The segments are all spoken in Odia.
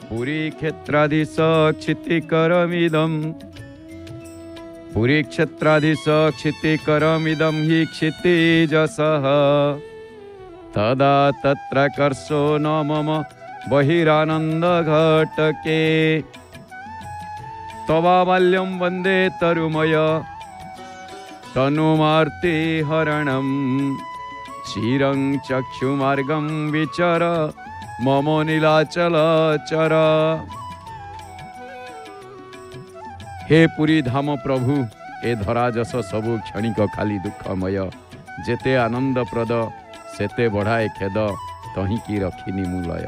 पुरी क्षेत्राधीश क्षितिकरमिदं पुरी क्षेत्राधीश क्षितिकरमिदं हि क्षितिजसः तदा तत्राकर्षो न मम बहिरानन्दघटके तवाबाल्यं वन्दे तरुमय तनुमार्तिहरणं चिरं चक्षुमार्गं विचर मम नीलाचलचर। हे पुरी धाम प्रभु ए धराजस सबु क्षणिक खाली दुखमय जेते आनंदप्रद सेते बढ़ाए खेद तहिकी रखिनी मूलय।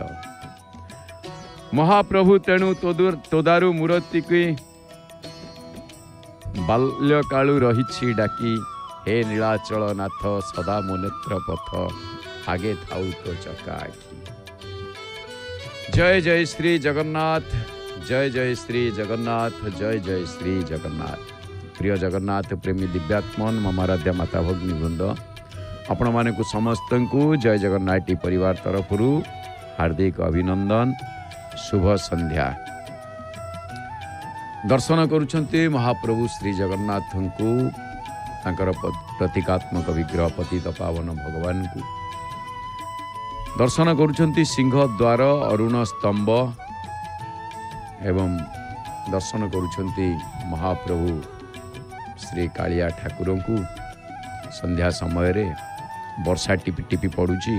महाप्रभु तेणु तोदारु मूर्ति की बाल्यकालु रही डाकी हे नीलाचल नाथ सदा मो नेत्र पथ आगे थाउ तो चका आखि। जय जय श्री जगन्नाथ, जय जय श्री जगन्नाथ, जय जय श्री जगन्नाथ। प्रिय जगन्नाथ प्रेमी दिव्यात्मन मम आराध्या माता भगिनी वृंद आपण माने को समस्त को जय जगन्नाथ टी परिवार तरफ हार्दिक अभिनंदन। शुभ संध्या। दर्शन करुछंती महाप्रभु श्री जगन्नाथ को तांकर प्रतीकात्मक विग्रह पतित पावन भगवान को दर्शन करुछंती सिंह द्वार अरुण स्तंभ एवं दर्शन करुछंती महाप्रभु श्री कालिया ठाकुर को संध्या समय रे वर्षा टिपि टिपि पड़ुची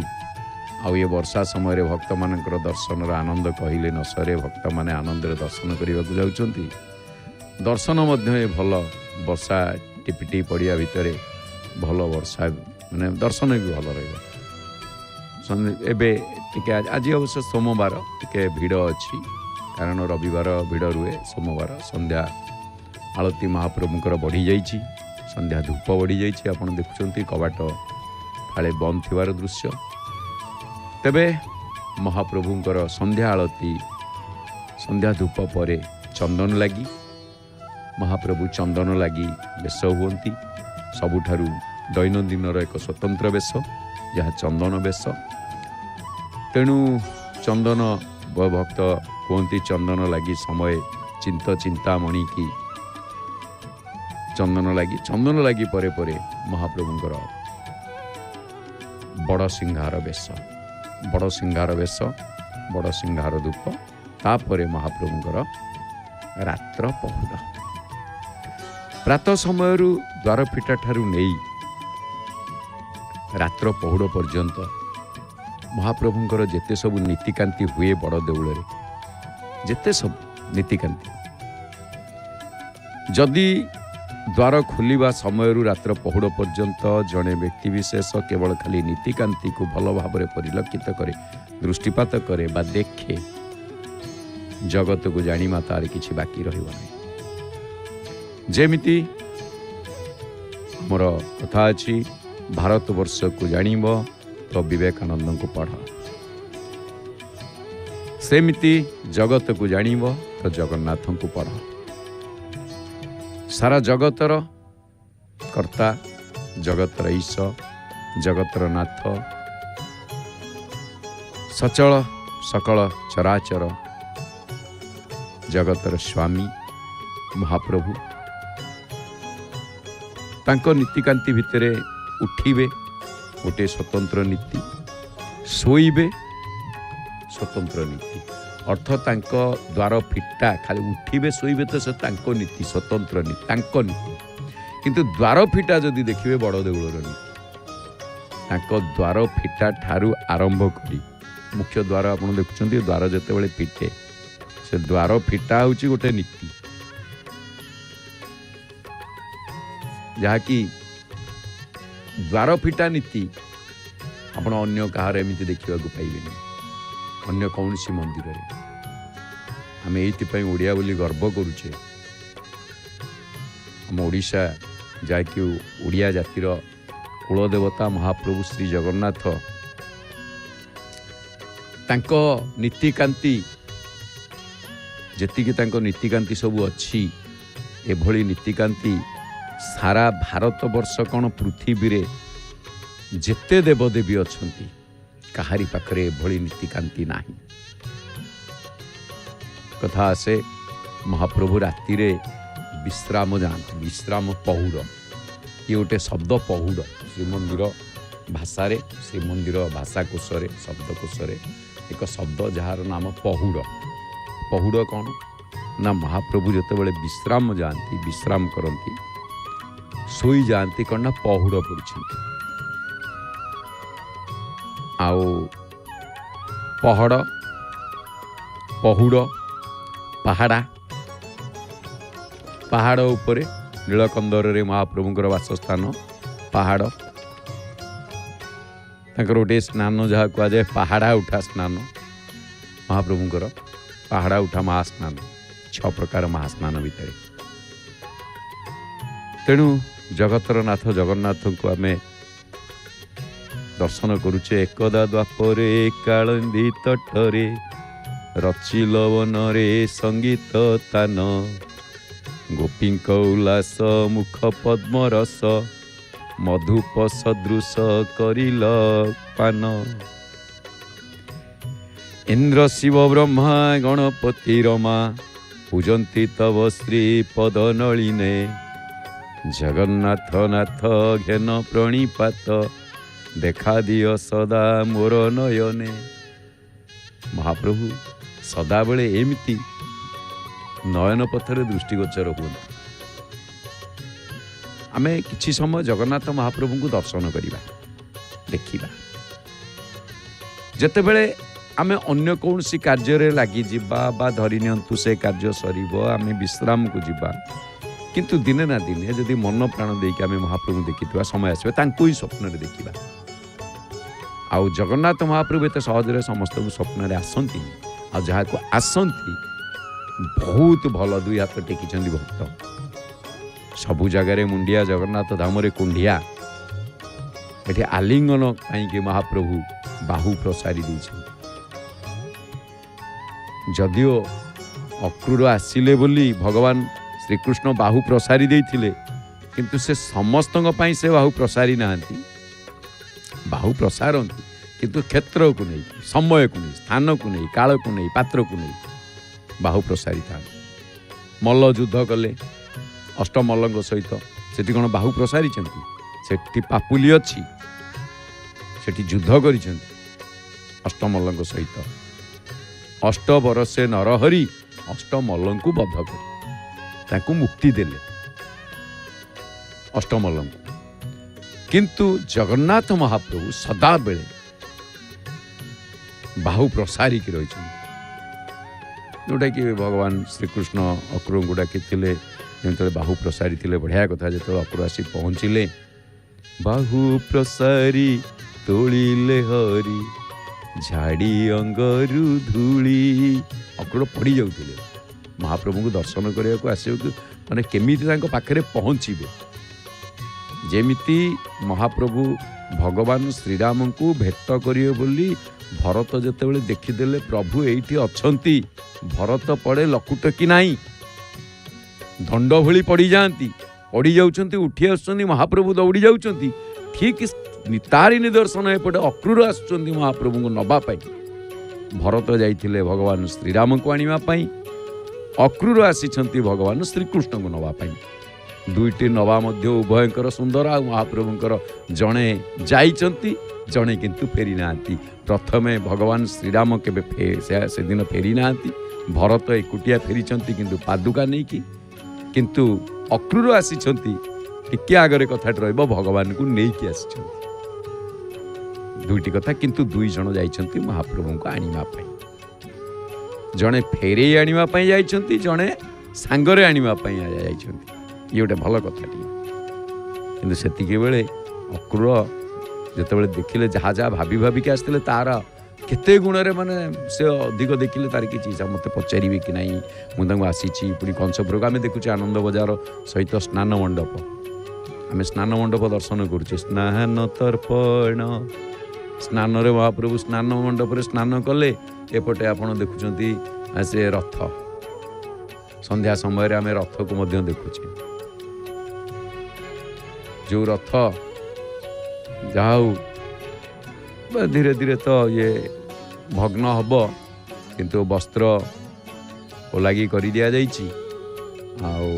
आउ ये वर्षा समय रे भक्त मानकर दर्शन आनंद कहले न सरे। भक्त माने आनंद रे दर्शन करने को जाउछंती। दर्शन मध्य भल वर्षा टिपि टिपि पड़िया भितरे भल वर्षा माने दर्शन भी भल रहिबो। एबे टिके आज अवश्य सोमवार टिके भिड़ अच्छी कारण रविवार भिड़ रुए। सोमवार संध्या आलती महाप्रभुंकर बढ़ी जाइछि, संध्या धूप बढ़ी जाइछि। आपण देखुछंती कबाट फाले बंद थिवार दृश्य। तेबे महाप्रभुंकर संध्या आलती संध्या धूप परे चंदन लगी महाप्रभु चंदन लगी बेश हुअंती। सबुठारु दैनंदिन एक स्वतंत्र बेश जहाँ चंदन बेश। तेणु चंदन भक्त कहती चंदन लगी समय चिंतामणि की चंदन लगी परे परे महाप्रभुंकर बड़ सिंहार बेश बड़ सिंहार धूप तापर महाप्रभुंकर रात्र पहुर प्रातः समय द्वार फिटा ठारू नहीं रात्र पहुड़ पर्यंत महाप्रभुंकर जेते सब नीतिकांति हुए बड़ देउल जेते सब नीतिकांति जदि द्वार खोलिबा समय रात्र पहुड़ पर्यंत जड़े व्यक्तिविशेष केवल खाली नीतिकांति को भल भाव परिलक्षित करे दृष्टिपात करे बा देखे जगत को जाणीमा तार किछि बाकी रहिबो नहीं। जेमिति मोर कथा अछि भारतवर्ष को जानिब तो विवेकानंद को पढ़ सेमिति जगत को जानिब तो जगन्नाथ को पढ़। सारा जगतर कर्ता जगतर ईश जगतर नाथ सचल सकल चराचर जगतर स्वामी महाप्रभु तांको नीतिकांति भितरे उठिबे गोटे स्वतंत्र नीति शोइबे स्वतंत्र नीति अर्थ तांको द्वार फिटा खाली उठिबे शोइबे तो से तांको नीति स्वतंत्र नीति तांको नीति। किंतु द्वार फिटा जदि देखिबे बड़ देउलर नीति तांको द्वार फिटा ठारू आरंभ करी मुख्य द्वार आपण देखुछंती द्वार जते बेले फिटे से द्वार फिटा होची गोटे नीति जहा कि द्वार फिटा नीति आपण अन्य कहार एमती देखा पाइबे अन्य कौन सी मंदिर रे आम ये ओडिया बोली गर्व करुचे। आम ओडिशा जाकि ओडिया जातिर कुलदेवता महाप्रभु श्री जगन्नाथ तांको नीतिकांति जेतिकी तांको नीतिकांति सबू अच्छी एभली नीतिकांति सारा भारत वर्ष कौन पृथ्वी रे जेते देवदेवी अछंती काहारी पाखरे एभली नीतिकांति नाही। କଥା ଆସେ ମହାପ୍ରଭୁ ରାତିରେ ବିଶ୍ରାମ ଯାଆନ୍ତି। ବିଶ୍ରାମ ପହୁଡ଼, ଇଏ ଗୋଟେ ଶବ୍ଦ ପହୁଡ଼ ଶ୍ରୀମନ୍ଦିର ଭାଷାରେ, ଶ୍ରୀମନ୍ଦିର ଭାଷାକୋଷରେ ଶବ୍ଦକୋଷରେ ଏକ ଶବ୍ଦ ଯାହାର ନାମ ପହୁଡ଼। ପହୁଡ଼ କ'ଣ ନା ମହାପ୍ରଭୁ ଯେତେବେଳେ ବିଶ୍ରାମ ଯାଆନ୍ତି, ବିଶ୍ରାମ କରନ୍ତି, ଶୋଇଯାଆନ୍ତି କ'ଣ ନା ପହୁଡ଼ ପଡ଼ିଛନ୍ତି। ଆଉ ପହଡ଼, ପହୁଡ଼, ପାହାଡ଼ା, ପାହାଡ଼ ଉପରେ ନୀଳକନ୍ଦରରେ ମହାପ୍ରଭୁଙ୍କର ବାସସ୍ଥାନ ପାହାଡ଼। ତାଙ୍କର ଗୋଟିଏ ସ୍ନାନ ଯାହା କୁହାଯାଏ ପାହାଡ଼ା ଉଠା ସ୍ନାନ ମହାପ୍ରଭୁଙ୍କର, ପାହାଡ଼ା ଉଠା ମହାସ୍ନାନ, 6 ପ୍ରକାର ମହାସ୍ନାନ ଭିତରେ। ତେଣୁ ଜଗତର ନାଥ ଜଗନ୍ନାଥଙ୍କୁ ଆମେ ଦର୍ଶନ କରୁଛେ। ଏକଦା ଦ୍ୱାପରେ କାଳନ୍ଦୀ ତଟରେ ରଚିଲ ବନରେ ସଙ୍ଗୀତ ତାନ, ଗୋପୀଙ୍କ ଉଲ୍ଲାସ ମୁଖ ପଦ୍ମରସ, ମଧୁପ ସଦୃଶ କରିଲ ପାନ। ଇନ୍ଦ୍ର ଶିବ ବ୍ରହ୍ମା ଗଣପତି ରମା ପୂଜନ୍ତି ତବ ଶ୍ରୀ ପଦ ନଳିନେ, ଜଗନ୍ନାଥ ନାଥ ଘେନ ପ୍ରଣିପାତ, ଦେଖା ଦିଅ ସଦା ମୋର ନୟନେ। ମହାପ୍ରଭୁ ସଦାବେଳେ ଏମିତି ନୟନ ପଥରେ ଦୃଷ୍ଟିଗୋଚର ହୁଅନ୍ତି। ଆମେ କିଛି ସମୟ ଜଗନ୍ନାଥ ମହାପ୍ରଭୁଙ୍କୁ ଦର୍ଶନ କରିବା, ଦେଖିବା। ଯେତେବେଳେ ଆମେ ଅନ୍ୟ କୌଣସି କାର୍ଯ୍ୟରେ ଲାଗିଯିବା ବା ଧରି ନିଅନ୍ତୁ ସେ କାର୍ଯ୍ୟ ସରିବ, ଆମେ ବିଶ୍ରାମକୁ ଯିବା, କିନ୍ତୁ ଦିନେ ନା ଦିନେ ଯଦି ମନ ପ୍ରାଣ ଦେଇକି ଆମେ ମହାପ୍ରଭୁ ଦେଖିଥିବା ସମୟ ଆସିବ, ତାଙ୍କୁ ହିଁ ସ୍ୱପ୍ନରେ ଦେଖିବା। ଆଉ ଜଗନ୍ନାଥ ମହାପ୍ରଭୁ ଏତେ ସହଜରେ ସମସ୍ତଙ୍କୁ ସ୍ୱପ୍ନରେ ଆସନ୍ତି, ଆଉ ଯାହାକୁ ଆସନ୍ତି ବହୁତ ଭଲ ଦୁଇ ହାତ ଟେକିଛନ୍ତି ଭକ୍ତ। ସବୁ ଜାଗାରେ ମୁଣ୍ଡିଆ, ଜଗନ୍ନାଥ ଧାମରେ କୁଣ୍ଡିଆ। ଏଠି ଆଲିଙ୍ଗନ ପାଇଁକି ମହାପ୍ରଭୁ ବାହୁ ପ୍ରସାରି ଦେଇଛନ୍ତି। ଯଦିଓ ଅକ୍ରୂର ଆସିଲେ ବୋଲି ଭଗବାନ ଶ୍ରୀକୃଷ୍ଣ ବାହୁ ପ୍ରସାରି ଦେଇଥିଲେ, କିନ୍ତୁ ସେ ସମସ୍ତଙ୍କ ପାଇଁ ସେ ବାହୁ ପ୍ରସାରି ନାହାନ୍ତି। ବାହୁ ପ୍ରସାରନ୍ତି, କିନ୍ତୁ କ୍ଷେତ୍ରକୁ ନେଇ, ସମୟକୁ ନେଇ, ସ୍ଥାନକୁ ନେଇ, କାଳକୁ ନେଇ, ପାତ୍ରକୁ ନେଇ ବାହୁ ପ୍ରସାରିଥାନ୍ତି। ମଲ୍ଲ ଯୁଦ୍ଧ କଲେ ଅଷ୍ଟମଲ୍ଲଙ୍କ ସହିତ, ସେଠି କ'ଣ ବାହୁ ପ୍ରସାରିଛନ୍ତି? ସେଠି ପାପୁଲି ଅଛି, ସେଠି ଯୁଦ୍ଧ କରିଛନ୍ତି ଅଷ୍ଟମଲ୍ଲଙ୍କ ସହିତ। ଅଷ୍ଟବରଷେ ନରହରି ଅଷ୍ଟମଲ୍ଲଙ୍କୁ ବଧ କରି ତାଙ୍କୁ ମୁକ୍ତି ଦେଲେ ଅଷ୍ଟମଲ୍ଲଙ୍କୁ। କିନ୍ତୁ ଜଗନ୍ନାଥ ମହାପ୍ରଭୁ ସଦାବେଳେ ବାହୁ ପ୍ରସାରିକି ରହିଛନ୍ତି, ଯେଉଁଟାକି ଭଗବାନ ଶ୍ରୀକୃଷ୍ଣ ଅକ୍ରୂରଙ୍କୁ ଡାକିଥିଲେ। ଯେତେବେଳେ ବାହୁ ପ୍ରସାରି ଥିଲେ, ବଢ଼ିଆ କଥା, ଯେତେବେଳେ ଅକ୍ରୂର ଆସି ପହଞ୍ଚିଲେ, ବାହୁ ପ୍ରସାରି ତୋଳିଲେ ହରି ଝାଡ଼ି ଅଙ୍ଗରୁ ଧୂଳି। ଅକ୍ରୂର ପଡ଼ି ଯାଉଥିଲେ ମହାପ୍ରଭୁଙ୍କୁ ଦର୍ଶନ କରିବାକୁ ଆସିବାକୁ, ମାନେ କେମିତି ତାଙ୍କ ପାଖରେ ପହଞ୍ଚିବେ। ଯେମିତି ମହାପ୍ରଭୁ ଭଗବାନ ଶ୍ରୀରାମଙ୍କୁ ଭେଟ କରିବେ ବୋଲି ଭରତ ଯେତେବେଳେ ଦେଖିଦେଲେ ପ୍ରଭୁ ଏଇଠି ଅଛନ୍ତି, ଭରତ ପଡ଼େ ଲକୁଟ କି ନାହିଁ, ଦଣ୍ଡ ଭଳି ପଡ଼ିଯାଆନ୍ତି, ପଡ଼ିଯାଉଛନ୍ତି, ଉଠି ଆସୁଛନ୍ତି, ମହାପ୍ରଭୁ ଦୌଡ଼ି ଯାଉଛନ୍ତି। ଠିକ୍ ତାରି ନିଦର୍ଶନ ଏପଟେ ଅକ୍ରୂର ଆସୁଛନ୍ତି ମହାପ୍ରଭୁଙ୍କୁ ନେବା ପାଇଁ। ଭରତ ଯାଇଥିଲେ ଭଗବାନ ଶ୍ରୀରାମଙ୍କୁ ଆଣିବା ପାଇଁ, ଅକ୍ରୂର ଆସିଛନ୍ତି ଭଗବାନ ଶ୍ରୀକୃଷ୍ଣଙ୍କୁ ନେବା ପାଇଁ। ଦୁଇଟି ନବା ମଧ୍ୟ ଉଭୟଙ୍କର ସୁନ୍ଦର। ଆଉ ମହାପ୍ରଭୁଙ୍କର ଜଣେ ଯାଇଛନ୍ତି, ଜଣେ କିନ୍ତୁ ଫେରି ନାହାନ୍ତି। ପ୍ରଥମେ ଭଗବାନ ଶ୍ରୀରାମ କେବେ ସେଦିନ ଫେରି ନାହାନ୍ତି, ଭରତ ଏକୁଟିଆ ଫେରିଛନ୍ତି କିନ୍ତୁ ପାଦୁକା ନେଇକି। କିନ୍ତୁ ଅକ୍ରୂର ଆସିଛନ୍ତି, ଟିକେ ଆଗରେ କଥାଟି ରହିବ, ଭଗବାନଙ୍କୁ ନେଇକି ଆସିଛନ୍ତି। ଦୁଇଟି କଥା, କିନ୍ତୁ ଦୁଇ ଜଣ ଯାଇଛନ୍ତି ମହାପ୍ରଭୁଙ୍କୁ ଆଣିବା ପାଇଁ। ଜଣେ ଫେରେଇ ଆଣିବା ପାଇଁ ଯାଇଛନ୍ତି, ଜଣେ ସାଙ୍ଗରେ ଆଣିବା ପାଇଁ ଯାଇଛନ୍ତି। ଇଏ ଗୋଟେ ଭଲ କଥାଟିଏ। କିନ୍ତୁ ସେତିକି ବେଳେ ଅକ୍ରୂର ଯେତେବେଳେ ଦେଖିଲେ, ଯାହା ଯାହା ଭାବି ଭାବିକି ଆସିଥିଲେ ତାର କେତେ ଗୁଣରେ, ମାନେ ସେ ଅଧିକ ଦେଖିଲେ, ତାର କିଛି ଇଚ୍ଛା, ମୋତେ ପଚାରିବେ କି ନାହିଁ, ମୁଁ ତାଙ୍କୁ ଆସିଛି। ପୁଣି କଂସପୁରକୁ ଆମେ ଦେଖୁଛେ ଆନନ୍ଦ ବଜାର ସହିତ ସ୍ନାନ ମଣ୍ଡପ, ଆମେ ସ୍ନାନ ମଣ୍ଡପ ଦର୍ଶନ କରୁଛେ। ସ୍ନାନ ତର୍ପଣ, ସ୍ନାନରେ ମହାପ୍ରଭୁ ସ୍ନାନ ମଣ୍ଡପରେ ସ୍ନାନ କଲେ। ଏପଟେ ଆପଣ ଦେଖୁଛନ୍ତି ସେ ରଥ, ସନ୍ଧ୍ୟା ସମୟରେ ଆମେ ରଥକୁ ମଧ୍ୟ ଦେଖୁଛେ। ଯେଉଁ ରଥ ଯାହା ହଉ ଧୀରେ ଧୀରେ ତ ଇଏ ଭଗ୍ନ ହେବ, କିନ୍ତୁ ବସ୍ତ୍ର ओलागी करि दिया जाइछि आउ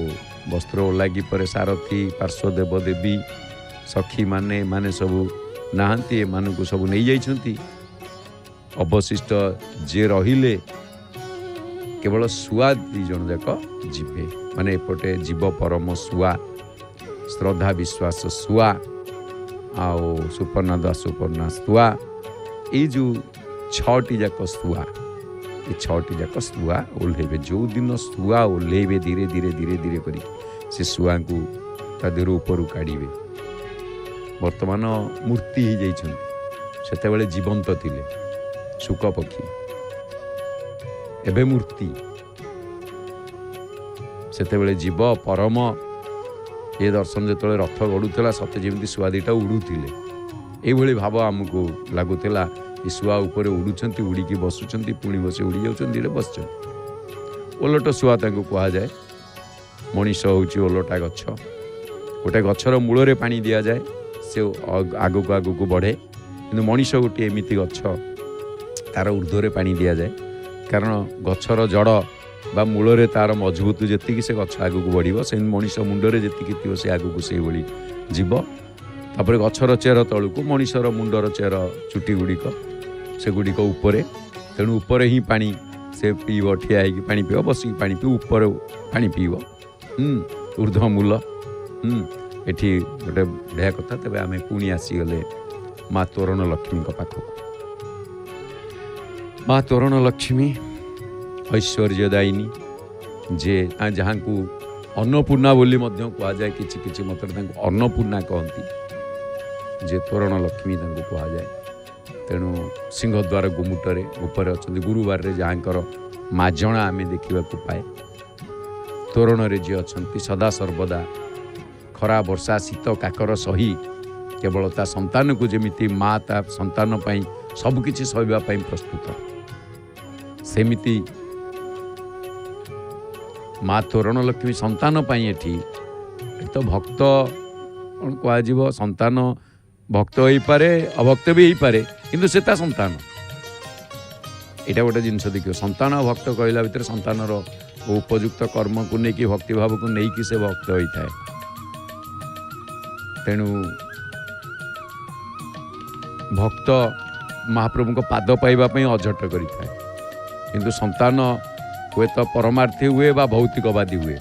वस्त्र ओलागी पर सारथी पार्श्वदेव देवी सखी माने माने सबू नाहांती एमानकु सबू नहीं जाइछंती अवशिष्ट जे रहिले केवल सुआ दी जन जाक जीवे माने एपटे जीव परम सुआ श्रद्धा विश्वास सुआ आओ सुपर्णा दास सुपर्णा सुआ ये जो छटी जाक सुआ ये छटी जाक सुआ ओल्हेबे जो दिन सुआ ओल्हेबे धीरे धीरे धीरे धीरे करी से सुआ को ता देर ऊपर काढ़े वर्तमान मूर्ति हो जाइछंती सेतेबेले जीवंत थिले शुक पक्षी एबे मूर्ति सेतेबेले जीव परम ये दर्शन जो रथ गड़ूला सत्य जमी शुआ दीटा उड़ूले ये भाव आमको लगुला ये शुआ उपर उड़ुंट उड़ीकी बसुंच पुणी बस उड़ी जाऊँ बस ओलट शुआ कह जाए मनीष हूँ ओलटा गछ गोटे गचर मूल पानी दि जाए से आग को आग को बढ़े कि मनीष गोटे एमती गछ तार ऊर्ध्वे पानी दि जाए कारण गचर जड़ बा मूल तार मजबूत जी से गछ आग को बढ़ से मनीष मुंडरे जी थी से आग को से जीव तापर गचर चेर तलू मनीषर मुंडर चेर चुटी गुड़िक से गुड़िक उपरे तेणु उपरे ही पानी से पीब ठिया होगी पानी पीब बसिक पानी पी ऊपर पानी पीब ऊर्ध्वमूल एठी गोटे बढ़िया कथा तेज आम पुणी आसीगले माँ तोरण लक्ष्मी पाखक माँ तोरण लक्ष्मी ऐश्वर्यदायिनी जे जहाँ को अन्नपूर्णा बोली कह जाए कि मत अन्नपूर्णा कहती जे तोरण लक्ष्मी कह जाए तेणु सिंहद्वार गुमुटरे ऊपर अच्छा गुरुवार जहाँकर माजणा आम देखा पाए तोरण जी अच्छा सदा सर्वदा खरा वर्षा शीत काकर सही केवल ता संतान को जमी माँ ता संतान सबकि सहवाई प्रस्तुत सेमिति माँ तोरण लक्ष्मी संतान एठी तो भक्त कौन कह संतान भक्त हो पारे अभक्त भी हो पारे किंतु से संतान यहाँ गोटे जिनस देखिए संतान भक्त कहला भितर संतान उपयुक्त कर्म को लेकिन भक्ति भाव को लेकिन से भक्त होता है तेणु भक्त महाप्रभु को पाद पाइबापी अझट करें किंतु संतान हुए तो परमार्थी हुए बा भौतिकवादी हुए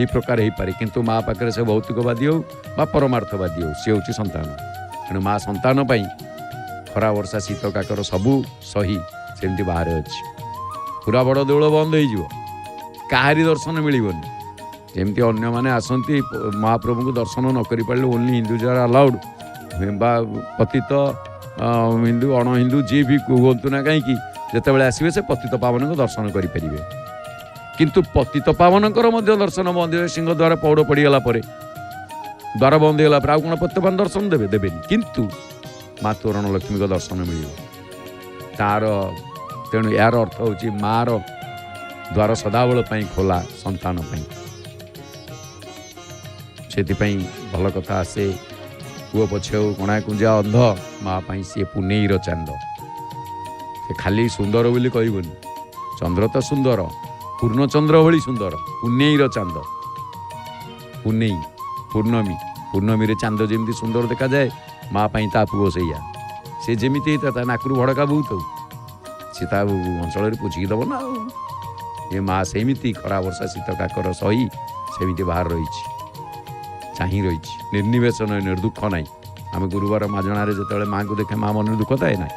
ये प्रकार हो पारे किंतु माँ पाखे से भौतिकवादी हो बा परमार्थवादी हो सी हूँ संतान तेणु माँ संतान खरा वर्षा शीत काकर सबू सही सेमती बाहर अच्छी पूरा बड़ देउल बंद हो काहारी दर्शन मिलबनी जमती अन्य माने आसती महाप्रभु को दर्शन न कर पारे ओनली हिंदूज आर अलाउड बा पतित हिंदू अण हिंदू जी भी कहतु ना कहीं जिते आसवे से पतित पावन को दर्शन करें किंतु पतित पावन दर्शन बंद हो सिंह द्वार पौड़ पड़गला द्वार बंद होगा आउ कौन पतित पावन दर्शन देवे देवेनि किंतु माँ तोरण लक्ष्मी को दर्शन मिल तार तेणु यार अर्थ हूँ मार द्वार सदाबल खोला संतान से भल कथा आसे पुओ पछे कणा कुंजा अंध माँ सी पुनेईर चांद से खाली सुंदर बोली कहबनी चंद्र तो सुंदर पूर्णचंद्र भली सुंदर पुनेईर चांद पुनेई पूर्णमी पूर्णमी चांद जमी सुंदर देखा जाए माँ ता पुओ सैया से जमी नाकरू भड़का बहुत सी अंचल पुछिकी दब ना ये माँ सेमती खरा वर्षा शीत काकर सही सेमती बाहर रही चाही रही निर्निवेश निर्दुख ना आम गुरुवार माजणार जो माँ को देखे माँ मन दुख थाए ना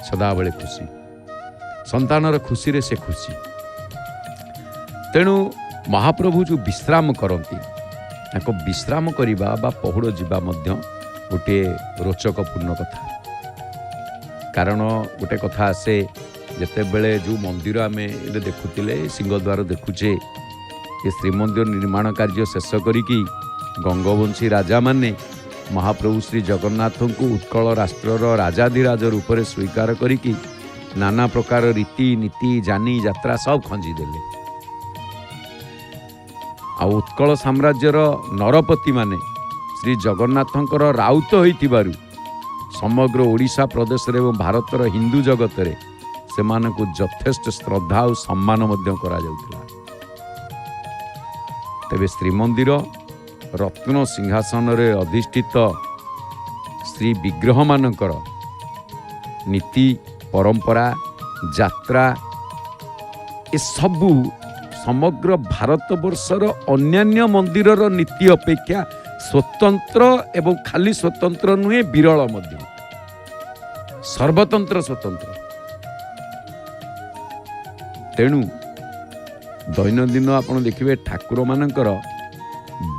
सदाबले खुशी संतानर खुशी रे से खुशी तेणु महाप्रभु जो विश्राम करती विश्राम करवा बा पहुड़ जीवा गोटे रोचकपूर्ण कथा कारण गोटे कथा आसे जिते बड़े जो मंदिर आम देखुले सिंहद्वार देखुचे ये श्रीमंदिर निर्माण कार्य शेष करिकी गंगवंशी राजा माने महाप्रभु श्री जगन्नाथ को उत्कल राष्ट्रर राजाधिराज रूप में स्वीकार करिकी नाना प्रकार रीति नीति जानी यात्रा सब खंजीदेले आ उत्कल साम्राज्यर नरपति माने श्री जगन्नाथंकर राउत होइतिबारु समग्र ओडिशा प्रदेश एवं भारतर हिंदू जगत रे ସେମାନଙ୍କୁ ଯଥେଷ୍ଟ ଶ୍ରଦ୍ଧା ଆଉ ସମ୍ମାନ ମଧ୍ୟ କରାଯାଉଥିଲା। ତେବେ ଶ୍ରୀମନ୍ଦିର ରତ୍ନ ସିଂହାସନରେ ଅଧିଷ୍ଠିତ ଶ୍ରୀ ବିଗ୍ରହମାନଙ୍କର ନୀତି ପରମ୍ପରା ଯାତ୍ରା ଏସବୁ ସମଗ୍ର ଭାରତବର୍ଷର ଅନ୍ୟାନ୍ୟ ମନ୍ଦିରର ନୀତି ଅପେକ୍ଷା ସ୍ୱତନ୍ତ୍ର ଏବଂ ଖାଲି ସ୍ୱତନ୍ତ୍ର ନୁହେଁ, ବିରଳ ମଧ୍ୟ, ସର୍ବତନ୍ତ୍ର ସ୍ୱତନ୍ତ୍ର। ତେଣୁ ଦୈନନ୍ଦିନ ଆପଣ ଦେଖିବେ ଠାକୁରମାନଙ୍କର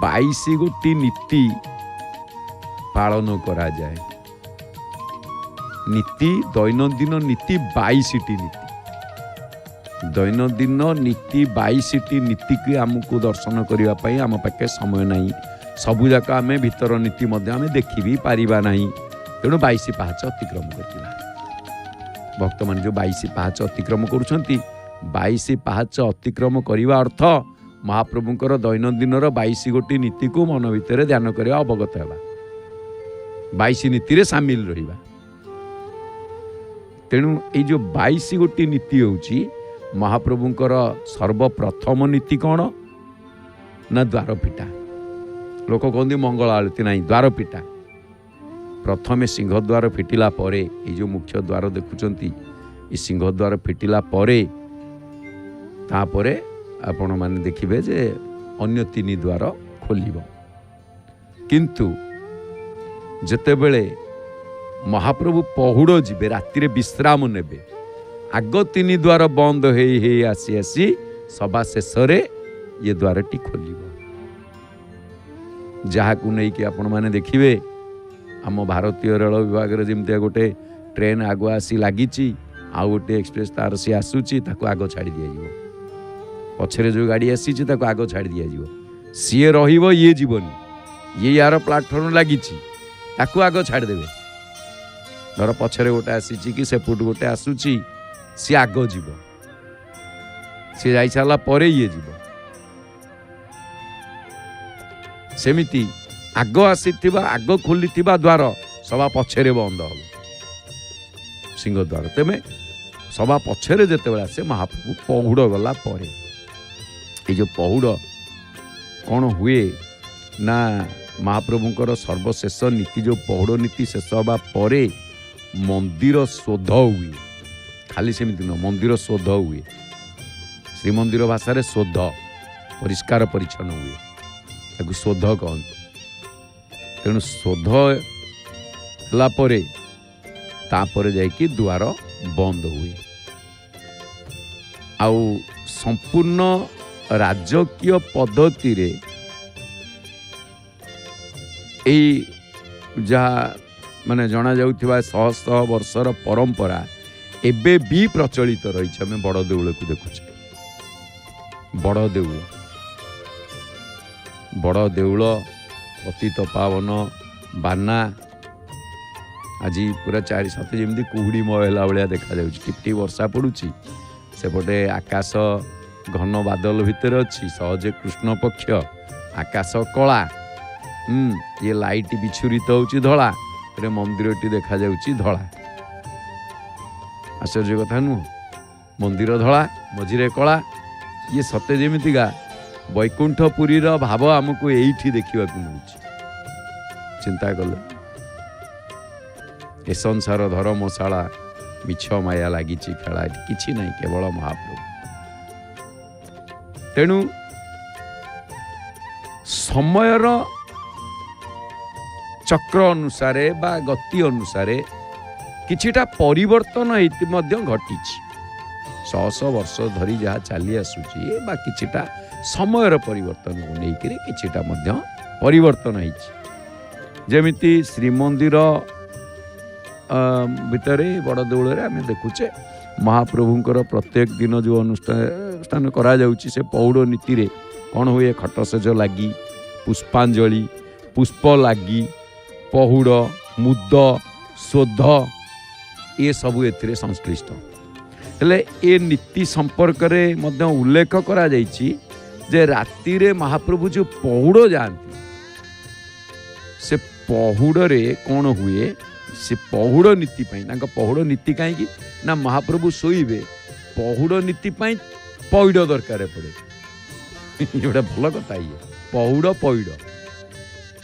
22 ଗୋଟି ନୀତି ପାଳନ କରାଯାଏ। ନୀତି ଦୈନନ୍ଦିନ ନୀତି 22ଟି ନୀତି, ଦୈନନ୍ଦିନ ନୀତି 22ଟି ନୀତିକୁ ଆମକୁ ଦର୍ଶନ କରିବା ପାଇଁ ଆମ ପାଖେ ସମୟ ନାହିଁ। ସବୁଯାକ ଆମେ ଭିତର ନୀତି ମଧ୍ୟ ଆମେ ଦେଖିବି ପାରିବା ନାହିଁ। ତେଣୁ 22 ପାହାଚ ଅତିକ୍ରମ କରିଥିଲା। ଭକ୍ତମାନେ ଯେଉଁ 22 ପାହାଚ ଅତିକ୍ରମ କରୁଛନ୍ତି, 22 ପାହାଚ ଅତିକ୍ରମ କରିବା ଅର୍ଥ ମହାପ୍ରଭୁଙ୍କର ଦୈନନ୍ଦିନର 22 ଗୋଟି ନୀତିକୁ ମନ ଭିତରେ ଧ୍ୟାନ କରିବା, ଅବଗତ ହେବା, 22 ନୀତିରେ ସାମିଲ ରହିବା। ତେଣୁ ଏଇ ଯେଉଁ 22 ଗୋଟି ନୀତି ହେଉଛି ମହାପ୍ରଭୁଙ୍କର ସର୍ବପ୍ରଥମ ନୀତି କ'ଣ ନା ଦ୍ୱାର ଫିଟା। ଲୋକ କହନ୍ତି ମଙ୍ଗଳ ଆଳତି, ନାହିଁ, ଦ୍ୱାର ଫିଟା। ପ୍ରଥମେ ସିଂହଦ୍ୱାର ଫିଟିଲା ପରେ, ଏଇ ଯେଉଁ ମୁଖ୍ୟ ଦ୍ୱାର ଦେଖୁଛନ୍ତି, ଏ ସିଂହଦ୍ୱାର ଫିଟିଲା ପରେ ତାପରେ ଆପଣମାନେ ଦେଖିବେ ଯେ ଅନ୍ୟ 3 ଦ୍ୱାର ଖୋଲିବ। କିନ୍ତୁ ଯେତେବେଳେ ମହାପ୍ରଭୁ ପହୁଡ଼ ଯିବେ, ରାତିରେ ବିଶ୍ରାମ ନେବେ, ଆଗ 3 ଦ୍ୱାର ବନ୍ଦ ହେଇ ହେଇ ଆସି ଆସି ସଭା ଶେଷରେ ଏ ଦ୍ୱାରଟି ଖୋଲିବ। ଯାହାକୁ ନେଇକି ଆପଣମାନେ ଦେଖିବେ ଆମ ଭାରତୀୟ ରେଳ ବିଭାଗରେ ଯେମିତିଆ ଗୋଟେ ଟ୍ରେନ୍ ଆଗ ଆସି ଲାଗିଛି, ଆଉ ଗୋଟେ ଏକ୍ସପ୍ରେସ୍ ତାର ସିଏ ଆସୁଛି, ତାକୁ ଆଗ ଛାଡ଼ି ଦିଆଯିବ। ପଛରେ ଯେଉଁ ଗାଡ଼ି ଆସିଛି ତାକୁ ଆଗ ଛାଡ଼ି ଦିଆଯିବ। ସିଏ ରହିବ, ଇଏ ଯିବନି। ଇଏ ୟାର ପ୍ଲାଟଫର୍ମ ଲାଗିଛି, ତାକୁ ଆଗ ଛାଡ଼ିଦେବେ। ଧର ପଛରେ ଗୋଟେ ଆସିଛି କି ସେପଟୁ ଗୋଟେ ଆସୁଛି, ସିଏ ଆଗ ଯିବ, ସିଏ ଯାଇସାରିଲା ପରେ ଇଏ ଯିବ। ସେମିତି ଆଗ ଆସିଥିବା, ଆଗ ଖୋଲିଥିବା ଦ୍ୱାର ସଭା ପଛରେ ବନ୍ଦ ହେବ, ସିଂହଦ୍ୱାର। ତେବେ ସଭା ପଛରେ ଯେତେବେଳେ ଆସେ ମହାପ୍ରଭୁ ପହୁଡ଼ ଗଲା ପରେ, ଏଇ ଯେଉଁ ପହୁଡ଼ କ'ଣ ହୁଏ ନା ମହାପ୍ରଭୁଙ୍କର ସର୍ବଶେଷ ନୀତି, ଯେଉଁ ପହୁଡ଼ ନୀତି ଶେଷ ହେବା ପରେ ମନ୍ଦିର ଶୋଧ ହୁଏ। ଖାଲି ସେମିତି ନୁହଁ, ମନ୍ଦିର ଶୋଧ ହୁଏ। ଶ୍ରୀମନ୍ଦିର ଭାଷାରେ ଶୋଧ, ପରିଷ୍କାର ପରିଚ୍ଛନ୍ନ ହୁଏ, ତାକୁ ଶୋଧ କହନ୍ତି। ତେଣୁ ଶୋଧ ହେଲା ପରେ ତାପରେ ଯାଇକି ଦ୍ୱାର ବନ୍ଦ ହୁଏ। ଆଉ ସମ୍ପୂର୍ଣ୍ଣ ରାଜକୀୟ ପଦ୍ଧତିରେ ଏଇ ଯାହା ମାନେ ଜଣାଯାଉଥିବା 100 ବର୍ଷର ପରମ୍ପରା ଏବେ ବି ପ୍ରଚଳିତ ରହିଛି। ଆମେ ବଡ଼ ଦେଉଳକୁ ଦେଖୁଛେ, ବଡ଼ ଦେଉଳ ପତିତ ପାବନ ବାନା ଆଜି ପୁରା 4-7 ଯେମିତି କୁହୁଡ଼ିମୟ ହେଲା ଭଳିଆ ଦେଖାଯାଉଛି। ଟିପଟି ବର୍ଷା ପଡ଼ୁଛି, ସେପଟେ ଆକାଶ ଘନ ବାଦଲ ଭିତରେ ଅଛି, ସହଜେ କୃଷ୍ଣ ପକ୍ଷ, ଆକାଶ କଳା, ଇଏ ଲାଇଟ୍ ବିଛୁରିତ ହେଉଛି ଧଳା, ମନ୍ଦିରଟି ଦେଖାଯାଉଛି ଧଳା। ଆଶ୍ଚର୍ଯ୍ୟ କଥା ନୁହଁ? ମନ୍ଦିର ଧଳା, ମଝିରେ କଳା, ଇଏ ସତେ ଯେମିତିକା ବୈକୁଣ୍ଠପୁରୀର ଭାବ ଆମକୁ ଏଇଠି ଦେଖିବାକୁ ମିଳୁଛି। ଚିନ୍ତା କଲେ ଏ ସଂସାର ଧର୍ମଶାଳା, ମିଛ ମାୟା ଲାଗିଛି ଖେଳା, କିଛି ନାହିଁ, କେବଳ ମହାପ୍ରଭୁ। ତେଣୁ ସମୟର ଚକ୍ର ଅନୁସାରେ ବା ଗତି ଅନୁସାରେ କିଛିଟା ପରିବର୍ତ୍ତନ ଏଇଠି ମଧ୍ୟ ଘଟିଛି। 100 ବର୍ଷ ଧରି ଯାହା ଚାଲି ଆସୁଛି ବା କିଛିଟା ସମୟର ପରିବର୍ତ୍ତନକୁ ନେଇକରି କିଛିଟା ମଧ୍ୟ ପରିବର୍ତ୍ତନ ହେଇଛି। ଯେମିତି ଶ୍ରୀମନ୍ଦିର ଭିତରେ ବଡ଼ ଦେଉଳରେ ଆମେ ଦେଖୁଛେ ମହାପ୍ରଭୁଙ୍କର ପ୍ରତ୍ୟେକ ଦିନ ଯେଉଁ ଅନୁଷ୍ଠାନ କରାଯାଉଛି, ସେ ପହୁଡ଼ ନୀତିରେ କ'ଣ ହୁଏ? ଖଟସେଜ ଲାଗି, ପୁଷ୍ପାଞ୍ଜଳି, ପୁଷ୍ପ ଲାଗି, ପହୁଡ଼, ମୁଦ, ଶୋଧ, ଏସବୁ ଏଥିରେ ସଂଶ୍ଳିଷ୍ଟ। ହେଲେ ଏ ନୀତି ସମ୍ପର୍କରେ ମଧ୍ୟ ଉଲ୍ଲେଖ କରାଯାଇଛି ଯେ ରାତିରେ ମହାପ୍ରଭୁ ଯେଉଁ ପହୁଡ଼ ଯାଆନ୍ତି, ସେ ପହୁଡ଼ରେ କ'ଣ ହୁଏ से पहुड़ नीति पहुड़ नीति कहीं ना महाप्रभु शोबे पहुड़ नीति पैड़ दरकार पड़े गोटे भल कथा ये पहुड़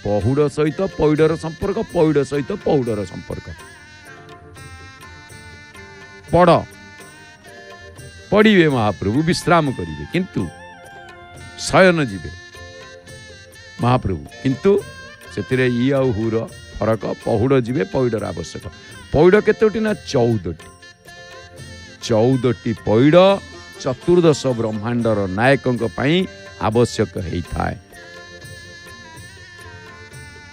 पहुड़ सहित पैड़र संपर्क पैड़ सहित पहुड़र संपर्क पढ़े महाप्रभु विश्राम करेंगे किंतु शयन जीवे महाप्रभु किंतु से इ आउ हुर फरक पहुड़ जीवे पैड़र आवश्यक पैड़ केतोटी ना 14टी पैड़ चतुर्दश ब्रह्मांडर नायकों आवश्यक होता है।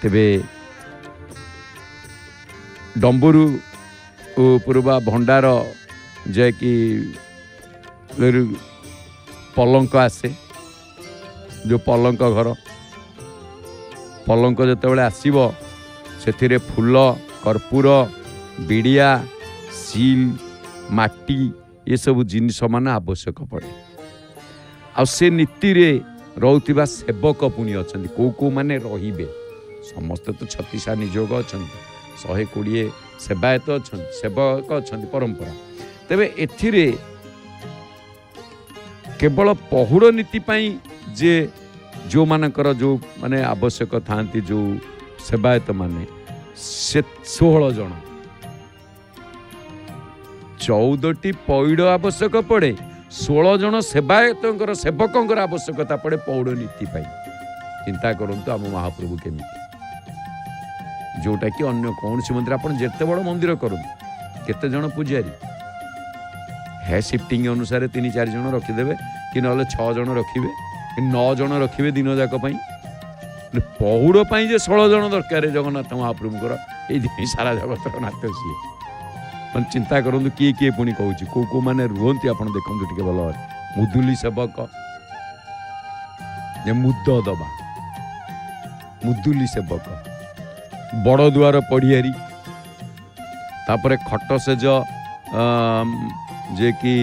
तेबे डंबुरु पूर्वा भंडार जे कि पलंक आसे जो पलंक घर पलंक जिते आसब से फूल कर्पूर बिड़िया सील माटी ये सब जिनिस मान आवश्यक पड़े से नीति रे रोथिबा सेवक पुणी अच्छा कौ माने रहिबे समस्त तो 36 निजोग अच्छा 120 सेवायत अच्छा सेवक अच्छा परंपरा तेबे एथिरे केवल पहुड़ नीति पाई जे जो मानकर जो माने आवश्यक थांती जो सेवायत माने से 16 जन 14टी पैड़ आवश्यक पड़े 16 जन सेवायत सेवकों आवश्यकता पड़े पौड़ नीति पाई चिंता करंतु आम महाप्रभु केमिति जोटा कि अन्य कौन सी मंदिर आप जिते बड़ मंदिर करूँ केते जन पुजारी है शिफ्टिंग अनुसार 3-4 जन रखिदेवे कि ना 6 जन रखिए 9 जन रखिए दिन जाक पहुड़ पाई जे 16 जन दरकार जगन्नाथ महाप्रभुଙ୍କର ये सारा जगतर नाथ सी चिंता करूँ किए किए पुणी कहूँ कौ मैंने रुहती आप देखूँ टे भल मुदुली सेवक मुद दबा मुदुली सेवक बड़ दुआर पड़ियारी तापर खट सेज जे कि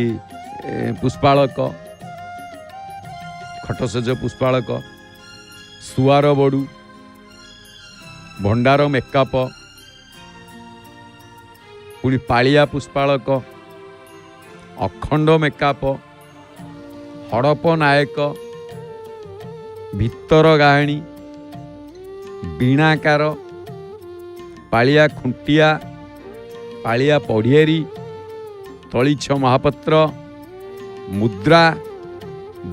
पुष्पालक खट सेज पुष्पालक सुआर बड़ू भंडार मेकअप पुणी पालिया पुष्पालक अखंड मेकअप हड़प नायक भितर गाहणी बीणाकार पालिया खुंटिया पालिया पढ़ियारी तलीछ महापात्र मुद्रा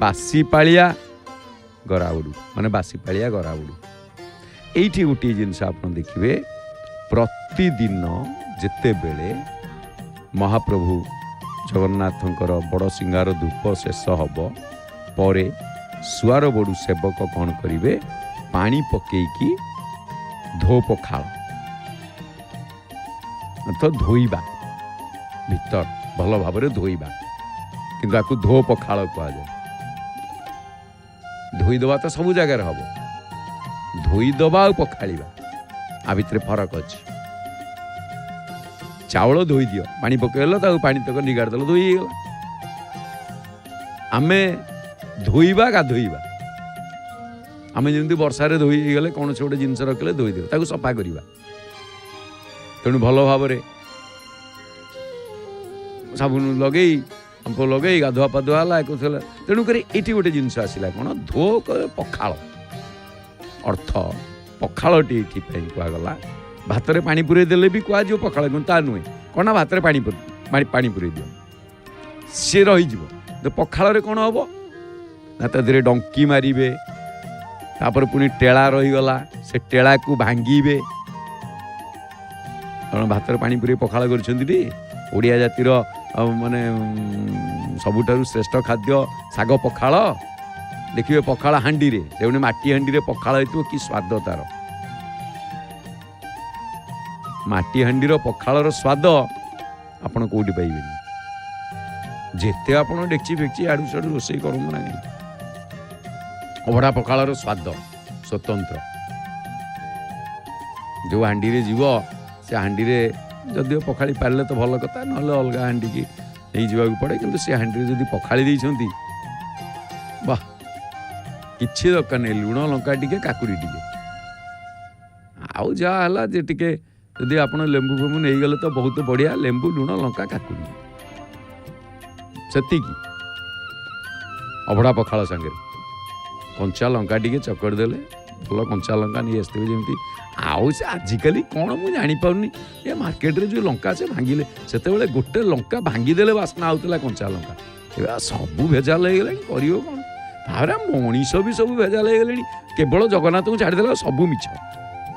बासी पालिया गराउडू माने बासी पालिया गराउडू एठी गोटे जिनस आप देखिए प्रतिदिन जेते बेले महाप्रभु जगन्नाथंकर बड़ सिंगार धूप शेष हब परे सुआर बड़ू सेवक कौन करिवे पानी पकेकी धो पखाल तो धोइबा भीतर भल भाव धोइबा किंतु आपको धो पखाल कहुए धोईदबा तो सब जगार हम धोईदबा और पखाड़ा आ भितर फरक अच्छी चाउल धोई दियो पानी पकड़ल पानी तक निगाड़देल धोईगला आमे धोइबा गाधोइबा आमे जमी वर्षारे धोईगले कौन से गोटे जिनस रखिले धोईदे ताकू सफा करवा तेणु भल भाव साबुन लगे अंप लगे गाधुआ पाधुआ है तेणुक ये गोटे जिनस आसला कौन धो पखाल अर्थ पखालटी ये कहगला भात में पानी पूरे देले भी कह पखाल ता नुहे कौन भात में पानी पूरे दियो सी रही तो पखाल कौन हम ना तादे डंकी मारे तापर पुणी टेला रहीगला से टेला को भांगे कौन भात में पानी पूरे पखाल करिया जातिर माने सबुठारु श्रेष्ठ खाद्य साग पखाल देखिए पखाल हांडी रे से माटी हांडी रे पखाल होइतो कि स्वाद तार माटी हांडीर पखालर स्वाद आपण कोठी पाइबेनी जेते आपण डेक्ची फेक्ची आडू साडू रोषेई करूँ ना अभड़ा पखालर स्वाद स्वतंत्र जो हांडी रे जीव से हांडी रे जदिव पखाड़ी पारे तो भल कथा ना अलग हांडी की नहीं जावाक पड़े किंतु से हांडी जदि पखाड़ी देइछंती वाह किछि दरकार नहीं लुण लंका टिके काकुड़ी टिके आउ जा हला जे टिके ଯଦି ଆପଣ ଲେମ୍ବୁ ଫେମ୍ବୁ ନେଇଗଲେ ତ ବହୁତ ବଢ଼ିଆ, ଲେମ୍ବୁ ଲୁଣ ଲଙ୍କା କାକୁଡ଼ି ସେତିକି। ଅଭଡ଼ା ପଖାଳ ସାଙ୍ଗରେ କଞ୍ଚା ଲଙ୍କା ଟିକେ ଚକଡ଼ି ଦେଲେ, ଭଲ କଞ୍ଚା ଲଙ୍କା ନେଇ ଆସିଥିବେ ଯେମିତି। ଆଉ ସେ ଆଜିକାଲି କ'ଣ ମୁଁ ଜାଣିପାରୁନି, ଏ ମାର୍କେଟରେ ଯେଉଁ ଲଙ୍କା ସେ ଭାଙ୍ଗିଲେ, ସେତେବେଳେ ଗୋଟେ ଲଙ୍କା ଭାଙ୍ଗିଦେଲେ ବାସ୍ନା ହେଉଥିଲା କଞ୍ଚା ଲଙ୍କା। ଏବେ ସବୁ ଭେଜାଲ ହେଇଗଲାଣି, କରିବ କ'ଣ? ତାପରେ ମଣିଷ ବି ସବୁ ଭେଜାଲ ହେଇଗଲେଣି। କେବଳ ଜଗନ୍ନାଥଙ୍କୁ ଛାଡ଼ିଦେଲେ ସବୁ ମିଛ।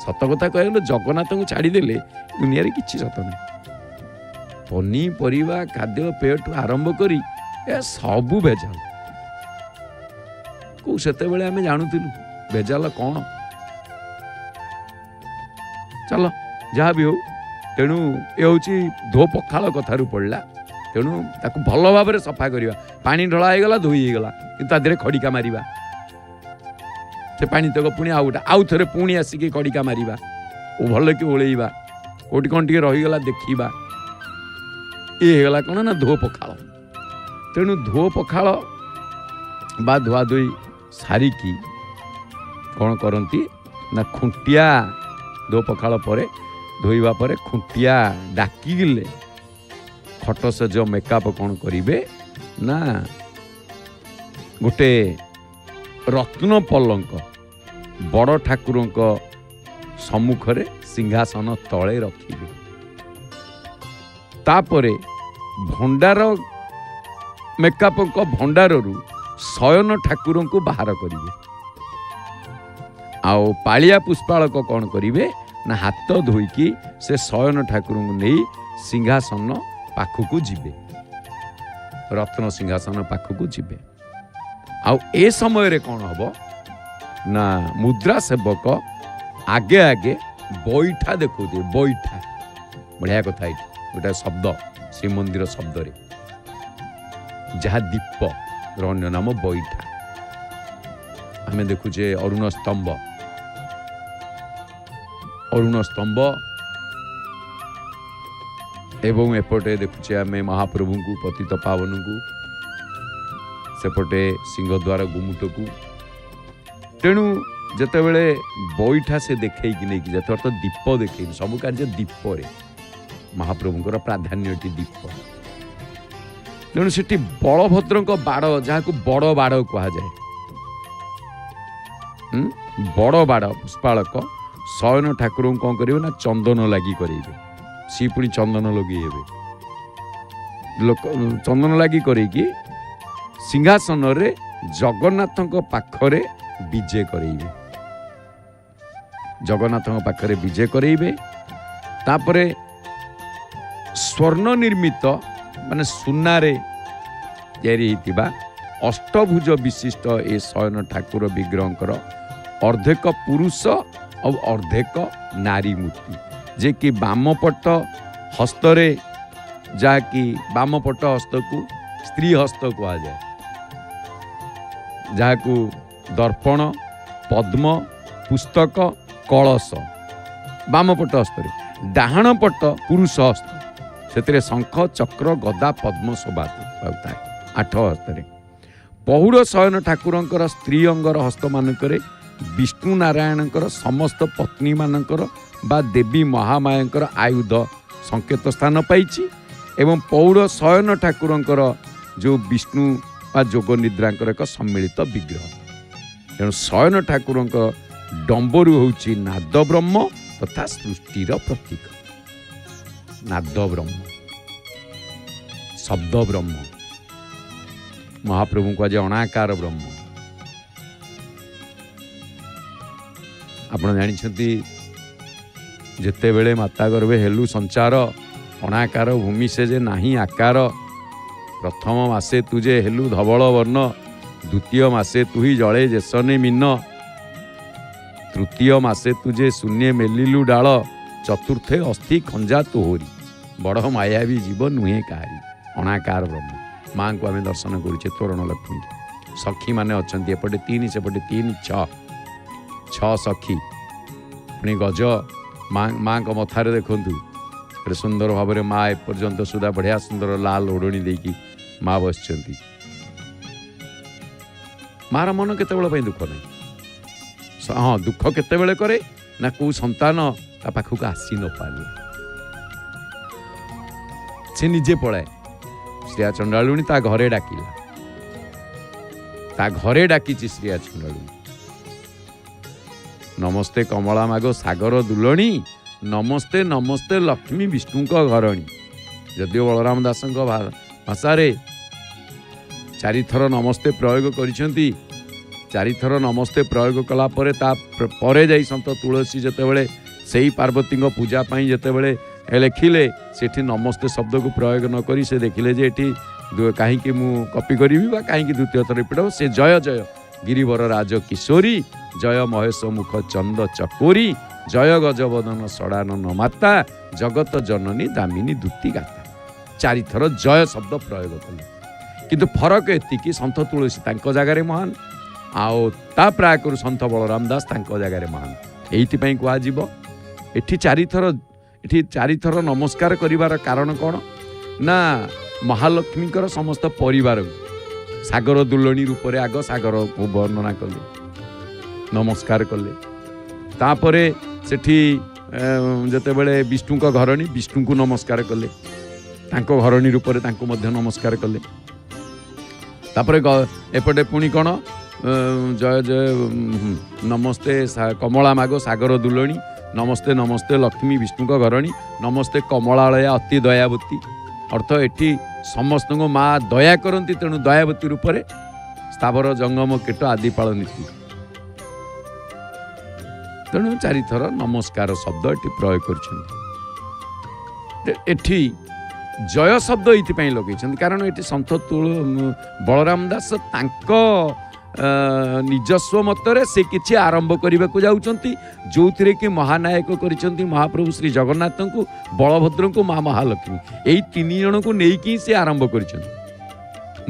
ସତ କଥା କହିବାକୁ ଗଲେ ଜଗନ୍ନାଥଙ୍କୁ ଛାଡ଼ିଦେଲେ ଦୁନିଆରେ କିଛି ସତ ନାହିଁ। ପନିପରିବା ଖାଦ୍ୟ ପେୟଠୁ ଆରମ୍ଭ କରି ଏ ସବୁ ଭେଜାଲ। କୋଉ ସେତେବେଳେ ଆମେ ଜାଣୁଥିଲୁ ଭେଜାଲ କ'ଣ? ଚାଲ ଯାହା ବି ହଉ, ତେଣୁ ଏ ହେଉଛି ଧୋ ପଖାଳ କଥାରୁ ପଡ଼ିଲା। ତେଣୁ ତାକୁ ଭଲ ଭାବରେ ସଫା କରିବା। ପାଣି ଢଳା ହେଇଗଲା, ଧୋଇ ହେଇଗଲା, କିନ୍ତୁ ତା ଦେହରେ ଖଡ଼ିକା ମାରିବା। ସେ ପାଣି ତକ ପୁଣି ଆଉ ଥରେ ପୁଣି ଆସିକି ଖଡ଼ିକା ମାରିବା, ଭଲକି ଓଳେଇବା, କେଉଁଠି କ'ଣ ଟିକେ ରହିଗଲା ଦେଖିବା। ଇଏ ହେଇଗଲା କ'ଣ ନା ଧୋ ପଖାଳ। ତେଣୁ ଧୋ ପଖାଳ ବା ଧୁଆଧୋଇ ସାରିକି କ'ଣ କରନ୍ତି ନା ଖୁଣ୍ଟିଆ, ଧୋ ପଖାଳ ପରେ ଧୋଇବା ପରେ ଖୁଣ୍ଟିଆ ଡାକିଲେ ଖଟ ସେଜ ମେକଅପ୍ କ'ଣ କରିବେ ନା ଗୋଟେ ରତ୍ନ ପଲଙ୍କ ବଡ଼ ଠାକୁରଙ୍କ ସମ୍ମୁଖରେ ସିଂହାସନ ତଳେ ରଖିବେ। ତାପରେ ଭଣ୍ଡାର ମେକଅପ୍ଙ୍କ ଭଣ୍ଡାରରୁ ଶୟନ ଠାକୁରଙ୍କୁ ବାହାର କରିବେ। ଆଉ ପାଳିଆ ପୁଷ୍ପାଳକ କ'ଣ କରିବେ ନା ହାତ ଧୋଇକି ସେ ଶୟନ ଠାକୁରଙ୍କୁ ନେଇ ସିଂହାସନ ପାଖକୁ ଯିବେ, ରତ୍ନ ସିଂହାସନ ପାଖକୁ ଯିବେ। ଆଉ ଏ ସମୟରେ କ'ଣ ହବ ନା ମୁଦ୍ରା ସେବକ ଆଗେ ଆଗେ ବଇଠା ଦେଖାଉଥିବେ। ବଇଠା ବଢ଼ିଆ କଥା, ଏଇଠି ଗୋଟେ ଶବ୍ଦ ଶ୍ରୀମନ୍ଦିର ଶବ୍ଦରେ, ଯାହା ଦୀପର ଅନ୍ୟ ନାମ ବଇଠା। ଆମେ ଦେଖୁଛେ ଅରୁଣ ସ୍ତମ୍ଭ ଏବଂ ଏପଟେ ଦେଖୁଛେ ଆମେ ମହାପ୍ରଭୁଙ୍କୁ, ପତିତ ପାବନଙ୍କୁ, ସେପଟେ ସିଂହଦ୍ୱାର ଗୁମୁଟକୁ। ତେଣୁ ଯେତେବେଳେ ବଇଠା ସେ ଦେଖେଇକି ନେଇକି ଯେତେବେଳେ ତ ଦୀପ ଦେଖେଇନି, ସବୁ କାର୍ଯ୍ୟ ଦୀପରେ, ମହାପ୍ରଭୁଙ୍କର ପ୍ରାଧାନ୍ୟଟି ଦୀପ। ତେଣୁ ସେଠି ବଳଭଦ୍ରଙ୍କ ବାଡ଼, ଯାହାକୁ ବଡ଼ ବାଡ଼ କୁହାଯାଏ, ବଡ଼ ବାଡ଼ ପୁଷ୍ପାଳକ ଶୟନ ଠାକୁରଙ୍କୁ କ'ଣ କରିବେ ନା ଚନ୍ଦନ ଲାଗି କରେଇବେ। ସିଏ ପୁଣି ଚନ୍ଦନ ଲଗେଇ ହେବେ, ଚନ୍ଦନ ଲାଗି କରେଇକି ସିଂହାସନରେ ଜଗନ୍ନାଥଙ୍କ ପାଖରେ ବିଜେ କରେଇବେ। ଜଗନ୍ନାଥଙ୍କ ପାଖରେ ବିଜେ କରେଇବେ। ତାପରେ ସ୍ୱର୍ଣ୍ଣ ନିର୍ମିତ ମାନେ ସୁନାରେ ତିଆରି ହେଇଥିବା ଅଷ୍ଟଭୁଜ ବିଶିଷ୍ଟ ଏ ଶୟନ ଠାକୁର ବିଗ୍ରହଙ୍କର ଅର୍ଦ୍ଧେକ ପୁରୁଷ ଆଉ ଅର୍ଦ୍ଧେକ ନାରୀ ମୂର୍ତ୍ତି, ଯେ କି ବାମପଟ ହସ୍ତରେ, ଯାହାକି ବାମପଟ ହସ୍ତକୁ ସ୍ତ୍ରୀ ହସ୍ତ କୁହାଯାଏ, ଯାହାକୁ ଦର୍ପଣ, ପଦ୍ମ, ପୁସ୍ତକ, କଳସ ବାମପଟ ହସ୍ତରେ, ଡାହାଣ ପଟ ପୁରୁଷ ହସ୍ତ, ସେଥିରେ ଶଙ୍ଖ, ଚକ୍ର, ଗଦା, ପଦ୍ମ ଶୋଭା ପାଉଥାଏ 8 ହସ୍ତରେ। ପହୁଡ଼ ଶୟନ ଠାକୁରଙ୍କର ସ୍ତ୍ରୀ ଅଙ୍ଗର ହସ୍ତମାନଙ୍କରେ ବିଷ୍ଣୁ ନାରାୟଣଙ୍କର ସମସ୍ତ ପତ୍ନୀମାନଙ୍କର ବା ଦେବୀ ମହାମାୟାଙ୍କର ଆୟୁଧ ସଂକେତ ସ୍ଥାନ ପାଇଛି। ଏବଂ ପୌଢ଼ ଶୟନ ଠାକୁରଙ୍କର ଯେଉଁ ବିଷ୍ଣୁ ବା ଯୋଗ ନିଦ୍ରାଙ୍କର ଏକ ସମ୍ମିଳିତ ବିଗ୍ରହ। ତେଣୁ ଶୟନ ଠାକୁରଙ୍କ ଡମ୍ବରୁ ହେଉଛି ନାଦ ବ୍ରହ୍ମ ତଥା ସୃଷ୍ଟିର ପ୍ରତୀକ। ନାଦ ବ୍ରହ୍ମ, ଶବ୍ଦ ବ୍ରହ୍ମ, ମହାପ୍ରଭୁଙ୍କୁ ଆଜି ଅଣାକାର ବ୍ରହ୍ମ। ଆପଣ ଜାଣିଛନ୍ତି ଯେତେବେଳେ ମାତା ଗର୍ଭେ ହେଲୁ ସଞ୍ଚାର, ଅଣାକାର ଭୂମି ସେ ଯେ ନାହିଁ ଆକାର। ପ୍ରଥମ ମାସେ ତୁ ଯେ ହେଲୁ ଧବଳ ବର୍ଣ୍ଣ, ଦ୍ୱିତୀୟ ମାସେ ତୁ ହିଁ ଜଳେ ଯେସନେ ମୀନ, ତୃତୀୟ ମାସେ ତୁ ଯେ ଶୂନ୍ୟ ମେଲିଲୁ ଡାଳ, ଚତୁର୍ଥେ ଅସ୍ଥି ଖଞ୍ଜା ତୋହରି, ବଡ଼ ମାୟାବୀ ଜୀବ ନୁହେଁ କାହାରି। ଅଣାକାର ବ୍ରହ୍ମ ମାଆଙ୍କୁ ଆମେ ଦର୍ଶନ କରୁଛେ ତୋରଣ ଲକ୍ଷ୍ମୀ। ସଖୀମାନେ ଅଛନ୍ତି ଏପଟେ 3 ସେପଟେ 3, 6 ସଖୀ। ପୁଣି ଗଜ ମାଆଙ୍କ ମଥାରେ ଦେଖନ୍ତୁ ଗୋଟେ ସୁନ୍ଦର ଭାବରେ ମା ଏପର୍ଯ୍ୟନ୍ତ ସୁଦ୍ଧା ବଢ଼ିଆ ସୁନ୍ଦର ଲାଲ ଓଢ଼ଣୀ ଦେଇକି ମା ବସିଛନ୍ତି। ମାର ମନ କେତେବେଳେ ପାଇଁ ଦୁଃଖ ନାହିଁ। ହଁ, ଦୁଃଖ କେତେବେଳେ କରେ ନା କେଉଁ ସନ୍ତାନ ତା ପାଖକୁ ଆସି ନ ପାରିଲା। ସେ ନିଜେ ପଳାଏ। ଶ୍ରୀୟା ଚଣ୍ଡାଳୁଣୀ ତା ଘରେ ଡାକିଲା, ତା ଘରେ ଡାକିଛି ଶ୍ରୀୟା ଚଣ୍ଡାଳୁଣୀ। ନମସ୍ତେ କମଳା ମାଗ ସାଗର ଦୁଲଣୀ, ନମସ୍ତେ ନମସ୍ତେ ଲକ୍ଷ୍ମୀ ବିଷ୍ଣୁଙ୍କ ଘରଣୀ। ଯଦିଓ ବଳରାମ ଦାସଙ୍କ ଭାଷାରେ ଚାରିଥର ନମସ୍ତେ ପ୍ରୟୋଗ କରିଛନ୍ତି, ଚାରିଥର ନମସ୍ତେ ପ୍ରୟୋଗ କଲା ପରେ ତା ପରେ ଯାଇ ସନ୍ଥ ତୁଳସୀ ଯେତେବେଳେ ସେଇ ପାର୍ବତୀଙ୍କ ପୂଜା ପାଇଁ ଯେତେବେଳେ ଲେଖିଲେ, ସେଠି ନମସ୍ତେ ଶବ୍ଦକୁ ପ୍ରୟୋଗ ନ କରି ସେ ଦେଖିଲେ ଯେ ଏଠି କାହିଁକି ମୁଁ କପି କରିବି ବା କାହିଁକି ଦ୍ୱିତୀୟ ଥର ରିପିଟ୍ ହେବ। ସେ ଜୟ ଜୟ ଗିରିବର ରାଜ କିଶୋରୀ, ଜୟ ମହେଶ ମୁଖ ଚନ୍ଦ ଚକୋରୀ, ଜୟ ଗଜବଦନ ଷଡ଼ାନନ ମାତା, ଜଗତ ଜନନୀ ଦାମିନୀ ଦୁତି ଗାତା। ଚାରିଥର ଜୟ ଶବ୍ଦ ପ୍ରୟୋଗ କଲେ। କିନ୍ତୁ ଫରକ ଏତିକି, ସନ୍ଥ ତୁଳସୀ ତାଙ୍କ ଜାଗାରେ ମହାନ, ଆଉ ତା ପ୍ରାୟକରୁ ସନ୍ଥ ବଳରାମ ଦାସ ତାଙ୍କ ଜାଗାରେ ମହାନ। ଏଇଥିପାଇଁ କୁହାଯିବ ଏଠି ଚାରିଥର ନମସ୍କାର କରିବାର କାରଣ କ'ଣ ନା ମହାଲକ୍ଷ୍ମୀଙ୍କର ସମସ୍ତ ପରିବାରକୁ ସାଗର ଦୁଲଣୀ ରୂପରେ ଆଗ ସାଗରକୁ ବର୍ଣ୍ଣନା କଲେ, ନମସ୍କାର କଲେ। ତାପରେ ସେଠି ଯେତେବେଳେ ବିଷ୍ଣୁଙ୍କ ଘରଣୀ, ବିଷ୍ଣୁଙ୍କୁ ନମସ୍କାର କଲେ, ତାଙ୍କ ଘରଣୀ ରୂପରେ ତାଙ୍କୁ ମଧ୍ୟ ନମସ୍କାର କଲେ। ତାପରେ ଏପଟେ ପୁଣି କ'ଣ ଜୟ ଜୟ ନମସ୍ତେ କମଳା ମାଗ ସାଗର ଦୁଲଣୀ, ନମସ୍ତେ ନମସ୍ତେ ଲକ୍ଷ୍ମୀ ବିଷ୍ଣୁଙ୍କ ଘରଣୀ, ନମସ୍ତେ କମଳାଳୟା ଅତି ଦୟାବତୀ। ଅର୍ଥ ଏଠି ସମସ୍ତଙ୍କୁ ମା ଦୟା କରନ୍ତି, ତେଣୁ ଦୟାବତୀ ରୂପରେ ସ୍ଥାବର ଜଙ୍ଗମ କୀଟ ଆଦିପାଳ ନୀତି। ତେଣୁ ଚାରିଥର ନମସ୍କାର ଶବ୍ଦ ଏଠି ପ୍ରୟୋଗ କରିଛନ୍ତି। ଏଠି ଜୟ ଶବ୍ଦ ଏଇଥିପାଇଁ ଲଗେଇଛନ୍ତି କାରଣ ଏଠି ସନ୍ଥ ବଳରାମ ଦାସ ତାଙ୍କ ନିଜସ୍ୱ ମତରେ ସେ କିଛି ଆରମ୍ଭ କରିବାକୁ ଯାଉଛନ୍ତି, ଯେଉଁଥିରେ କି ମହାନାୟକ କରିଛନ୍ତି ମହାପ୍ରଭୁ ଶ୍ରୀ ଜଗନ୍ନାଥଙ୍କୁ, ବଳଭଦ୍ରଙ୍କୁ, ମା ମହାଲକ୍ଷ୍ମୀ, ଏଇ ତିନି ଜଣଙ୍କୁ ନେଇକି ସେ ଆରମ୍ଭ କରିଛନ୍ତି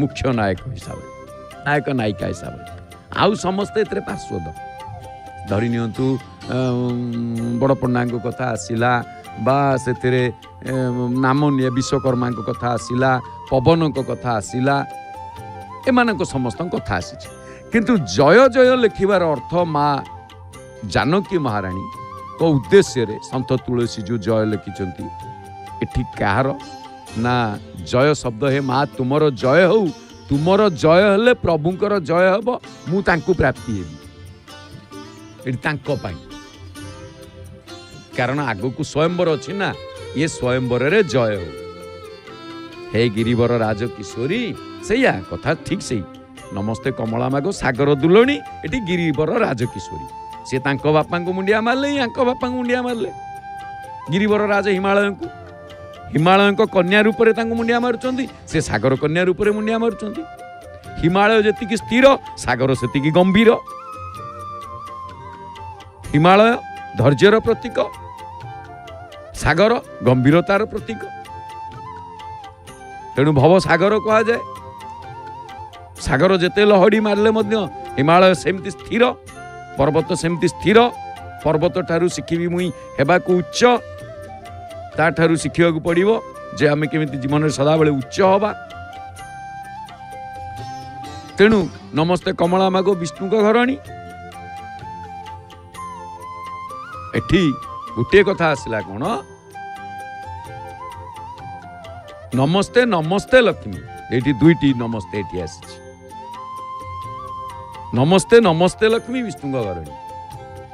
ମୁଖ୍ୟ ନାୟକ ହିସାବରେ, ନାୟକ ନାୟିକା ହିସାବରେ। ଆଉ ସମସ୍ତେ ଏଥିରେ ପାର୍ଶ୍ୱଦ। ଧରି ନିଅନ୍ତୁ ବଡ଼ ପଣ୍ଡାଙ୍କ କଥା ଆସିଲା, ବା ସେଥିରେ ନାମ ନିଏ ବିଶ୍ୱକର୍ମାଙ୍କ କଥା ଆସିଲା, ପବନଙ୍କ କଥା ଆସିଲା, ଏମାନଙ୍କ ସମସ୍ତଙ୍କ କଥା ଆସିଛି। କିନ୍ତୁ ଜୟ ଜୟ ଲେଖିବାର ଅର୍ଥ ମା ଜାନକୀ ମହାରାଣୀଙ୍କ ଉଦ୍ଦେଶ୍ୟରେ ସନ୍ଥ ତୁଳସୀ ଯେଉଁ ଜୟ ଲେଖିଛନ୍ତି, ଏଠି କାହାର ନା ଜୟ ଶବ୍ଦ, ହେ ମା ତୁମର ଜୟ ହଉ, ତୁମର ଜୟ ହେଲେ ପ୍ରଭୁଙ୍କର ଜୟ ହେବ, ମୁଁ ତାଙ୍କୁ ପ୍ରାପ୍ତି ହେବି। ଏଠି ତାଙ୍କ ପାଇଁ, କାରଣ ଆଗକୁ ସ୍ୱୟଂବର ଅଛି ନା, ଇଏ ସ୍ୱୟଂବରରେ ଜୟ ହଉ। ହେ ଗିରିବର ରାଜ କିଶୋରୀ, ସେଇଆ କଥା ଠିକ୍ ସେଇ। ନମସ୍ତେ କମଳା ମାଗ ସାଗର ଦୁଲଣୀ, ଏଠି ଗିରିବର ରାଜ କିଶୋରୀ। ସେ ତାଙ୍କ ବାପାଙ୍କୁ ମୁଣ୍ଡିଆ ମାରିଲେ, ୟାଙ୍କ ବାପାଙ୍କୁ ମୁଣ୍ଡିଆ ମାରିଲେ। ଗିରିବର ରାଜ ହିମାଳୟଙ୍କ କନ୍ୟା ରୂପରେ ତାଙ୍କୁ ମୁଣ୍ଡିଆ ମାରୁଛନ୍ତି, ସେ ସାଗର କନ୍ୟା ରୂପରେ ମୁଣ୍ଡିଆ ମାରୁଛନ୍ତି। ହିମାଳୟ ଯେତିକି ସ୍ଥିର, ସାଗର ସେତିକି ଗମ୍ଭୀର। ହିମାଳୟ ଧୈର୍ଯ୍ୟର ପ୍ରତୀକ, ସାଗର ଗମ୍ଭୀରତାର ପ୍ରତୀକ। ତେଣୁ ଭବ ସାଗର କୁହାଯାଏ। ସାଗର ଯେତେ ଲହଡ଼ି ମାରିଲେ ମଧ୍ୟ ହିମାଳୟ ସେମିତି ସ୍ଥିର, ପର୍ବତ ସେମିତି ସ୍ଥିର। ପର୍ବତ ଠାରୁ ଶିଖିବି ମୁଇଁ ହେବାକୁ ଉଚ୍ଚ, ତାଠାରୁ ଶିଖିବାକୁ ପଡ଼ିବ ଯେ ଆମେ କେମିତି ଜୀବନରେ ସଦାବେଳେ ଉଚ୍ଚ ହବା। ତେଣୁ ନମସ୍ତେ କମଳା ମାଗ ବିଷ୍ଣୁଙ୍କ ଘରଣୀ। ଏଠି ଗୋଟିଏ କଥା ଆସିଲା କ'ଣ, ନମସ୍ତେ ନମସ୍ତେ ଲକ୍ଷ୍ମୀ, ଏଠି ଦୁଇଟି ନମସ୍ତେ ଏଠି ଆସିଛି। ନମସ୍ତେ ନମସ୍ତେ ଲକ୍ଷ୍ମୀ ବିଷ୍ଣୁଙ୍କ ଘରଣୀ,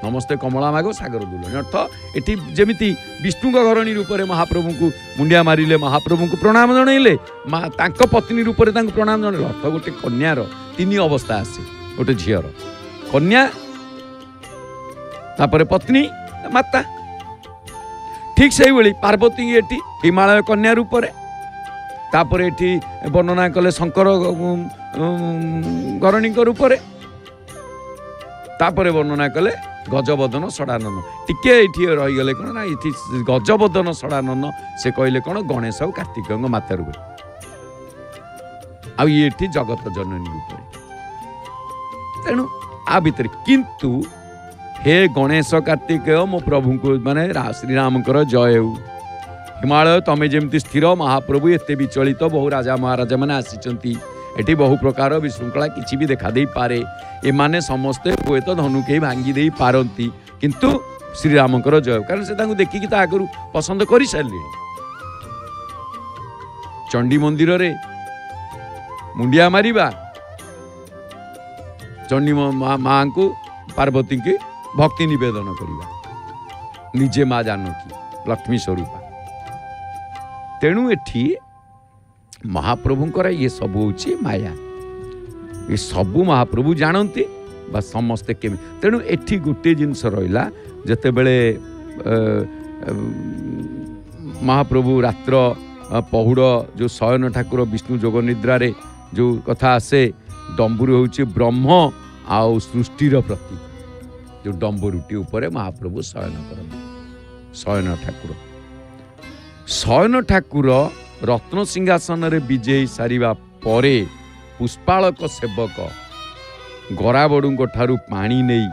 ନମସ୍ତେ କମଳା ମାଗ ସାଗର ଦୁଲଣୀ। ଅର୍ଥ ଏଠି ଯେମିତି ବିଷ୍ଣୁଙ୍କ ଘରଣୀ ରୂପରେ ମହାପ୍ରଭୁଙ୍କୁ ମୁଣ୍ଡିଆ ମାରିଲେ, ମହାପ୍ରଭୁଙ୍କୁ ପ୍ରଣାମ ଜଣାଇଲେ, ତାଙ୍କ ପତ୍ନୀ ରୂପରେ ତାଙ୍କୁ ପ୍ରଣାମ ଜଣାଇଲେ। ଅର୍ଥ ଗୋଟେ କନ୍ୟାର ତିନି ଅବସ୍ଥା ଆସେ, ଗୋଟେ ଝିଅର କନ୍ୟା, ତାପରେ ପତ୍ନୀ, ମାତା। ଠିକ୍ ସେଇଭଳି ପାର୍ବତୀ ଏଠି ହିମାଳୟ କନ୍ୟା ରୂପରେ, ତାପରେ ଏଠି ବର୍ଣ୍ଣନା କଲେ ଶଙ୍କର ଘରଣୀଙ୍କ ରୂପରେ, ତାପରେ ବର୍ଣ୍ଣନା କଲେ ଗଜବଦନ ଷଡ଼ାନନ। ଟିକେ ଏଠି ରହିଗଲେ କ'ଣ ନା, ଏଠି ଗଜବଦନ ଷଡ଼ାନନ ସେ କହିଲେ କ'ଣ, ଗଣେଶ ଆଉ କାର୍ତ୍ତିକଙ୍କ ମାତା ରୂପରେ, ଆଉ ଇଏ ଏଠି ଜଗତ ଜନନୀ ରୂପରେ। ତେଣୁ ଆ ଭିତରେ କିନ୍ତୁ ହେ ଗଣେଶ କାର୍ତ୍ତିକେୟ ମୋ ପ୍ରଭୁଙ୍କୁ ମାନେ ଶ୍ରୀରାମଙ୍କର ଜୟ ହେଉ। ହିମାଳୟ ତମେ ଯେମିତି ସ୍ଥିର, ମହାପ୍ରଭୁ ଏତେ ବିଚଳିତ, ବହୁ ରାଜା ମହାରାଜା ମାନେ ଆସିଛନ୍ତି, ଏଠି ବହୁ ପ୍ରକାର ବିଶୃଙ୍ଖଳା କିଛି ବି ଦେଖା ଦେଇପାରେ, ଏମାନେ ସମସ୍ତେ ହୁଏତ ଧନୁ କେହି ଭାଙ୍ଗି ଦେଇ ପାରନ୍ତି, କିନ୍ତୁ ଶ୍ରୀରାମଙ୍କର ଜୟ, କାରଣ ସେ ତାଙ୍କୁ ଦେଖିକି ତା ଆଗରୁ ପସନ୍ଦ କରିସାରିଲେଣି। ଚଣ୍ଡୀ ମନ୍ଦିରରେ ମୁଣ୍ଡିଆ ମାରିବା, ଚଣ୍ଡୀ ମାଙ୍କୁ ପାର୍ବତୀଙ୍କୁ ଭକ୍ତି ନିବେଦନ କରିବା, ନିଜେ ମା ଜାନକୀ ଲକ୍ଷ୍ମୀ ସ୍ୱରୂପା। ତେଣୁ ଏଠି ମହାପ୍ରଭୁଙ୍କର ଇଏ ସବୁ ହେଉଛି ମାୟା, ଏ ସବୁ ମହାପ୍ରଭୁ ଜାଣନ୍ତି ବା ସମସ୍ତେ କେମିତି। ତେଣୁ ଏଠି ଗୋଟିଏ ଜିନିଷ ରହିଲା, ଯେତେବେଳେ ମହାପ୍ରଭୁ ରାତ୍ର ପହୁଡ଼ ଯେଉଁ ଶୟନ ଠାକୁର ବିଷ୍ଣୁ ଯୋଗ ନିଦ୍ରାରେ ଯେଉଁ କଥା ଆସେ, ଡମ୍ବୁରୁ ହେଉଛି ବ୍ରହ୍ମ ଆଉ ସୃଷ୍ଟିର ପ୍ରତୀକ। ଯେଉଁ ଡମ୍ବରୁଟି ଉପରେ ମହାପ୍ରଭୁ ଶୟନ କରନ୍ତି, ଶୟନ ଠାକୁର ରତ୍ନ ସିଂହାସନରେ ବିଜେ ସାରିବା ପରେ ପୁଷ୍ପାଳକ ସେବକ ଗରାବଡ଼ୁଙ୍କ ଠାରୁ ପାଣି ନେଇ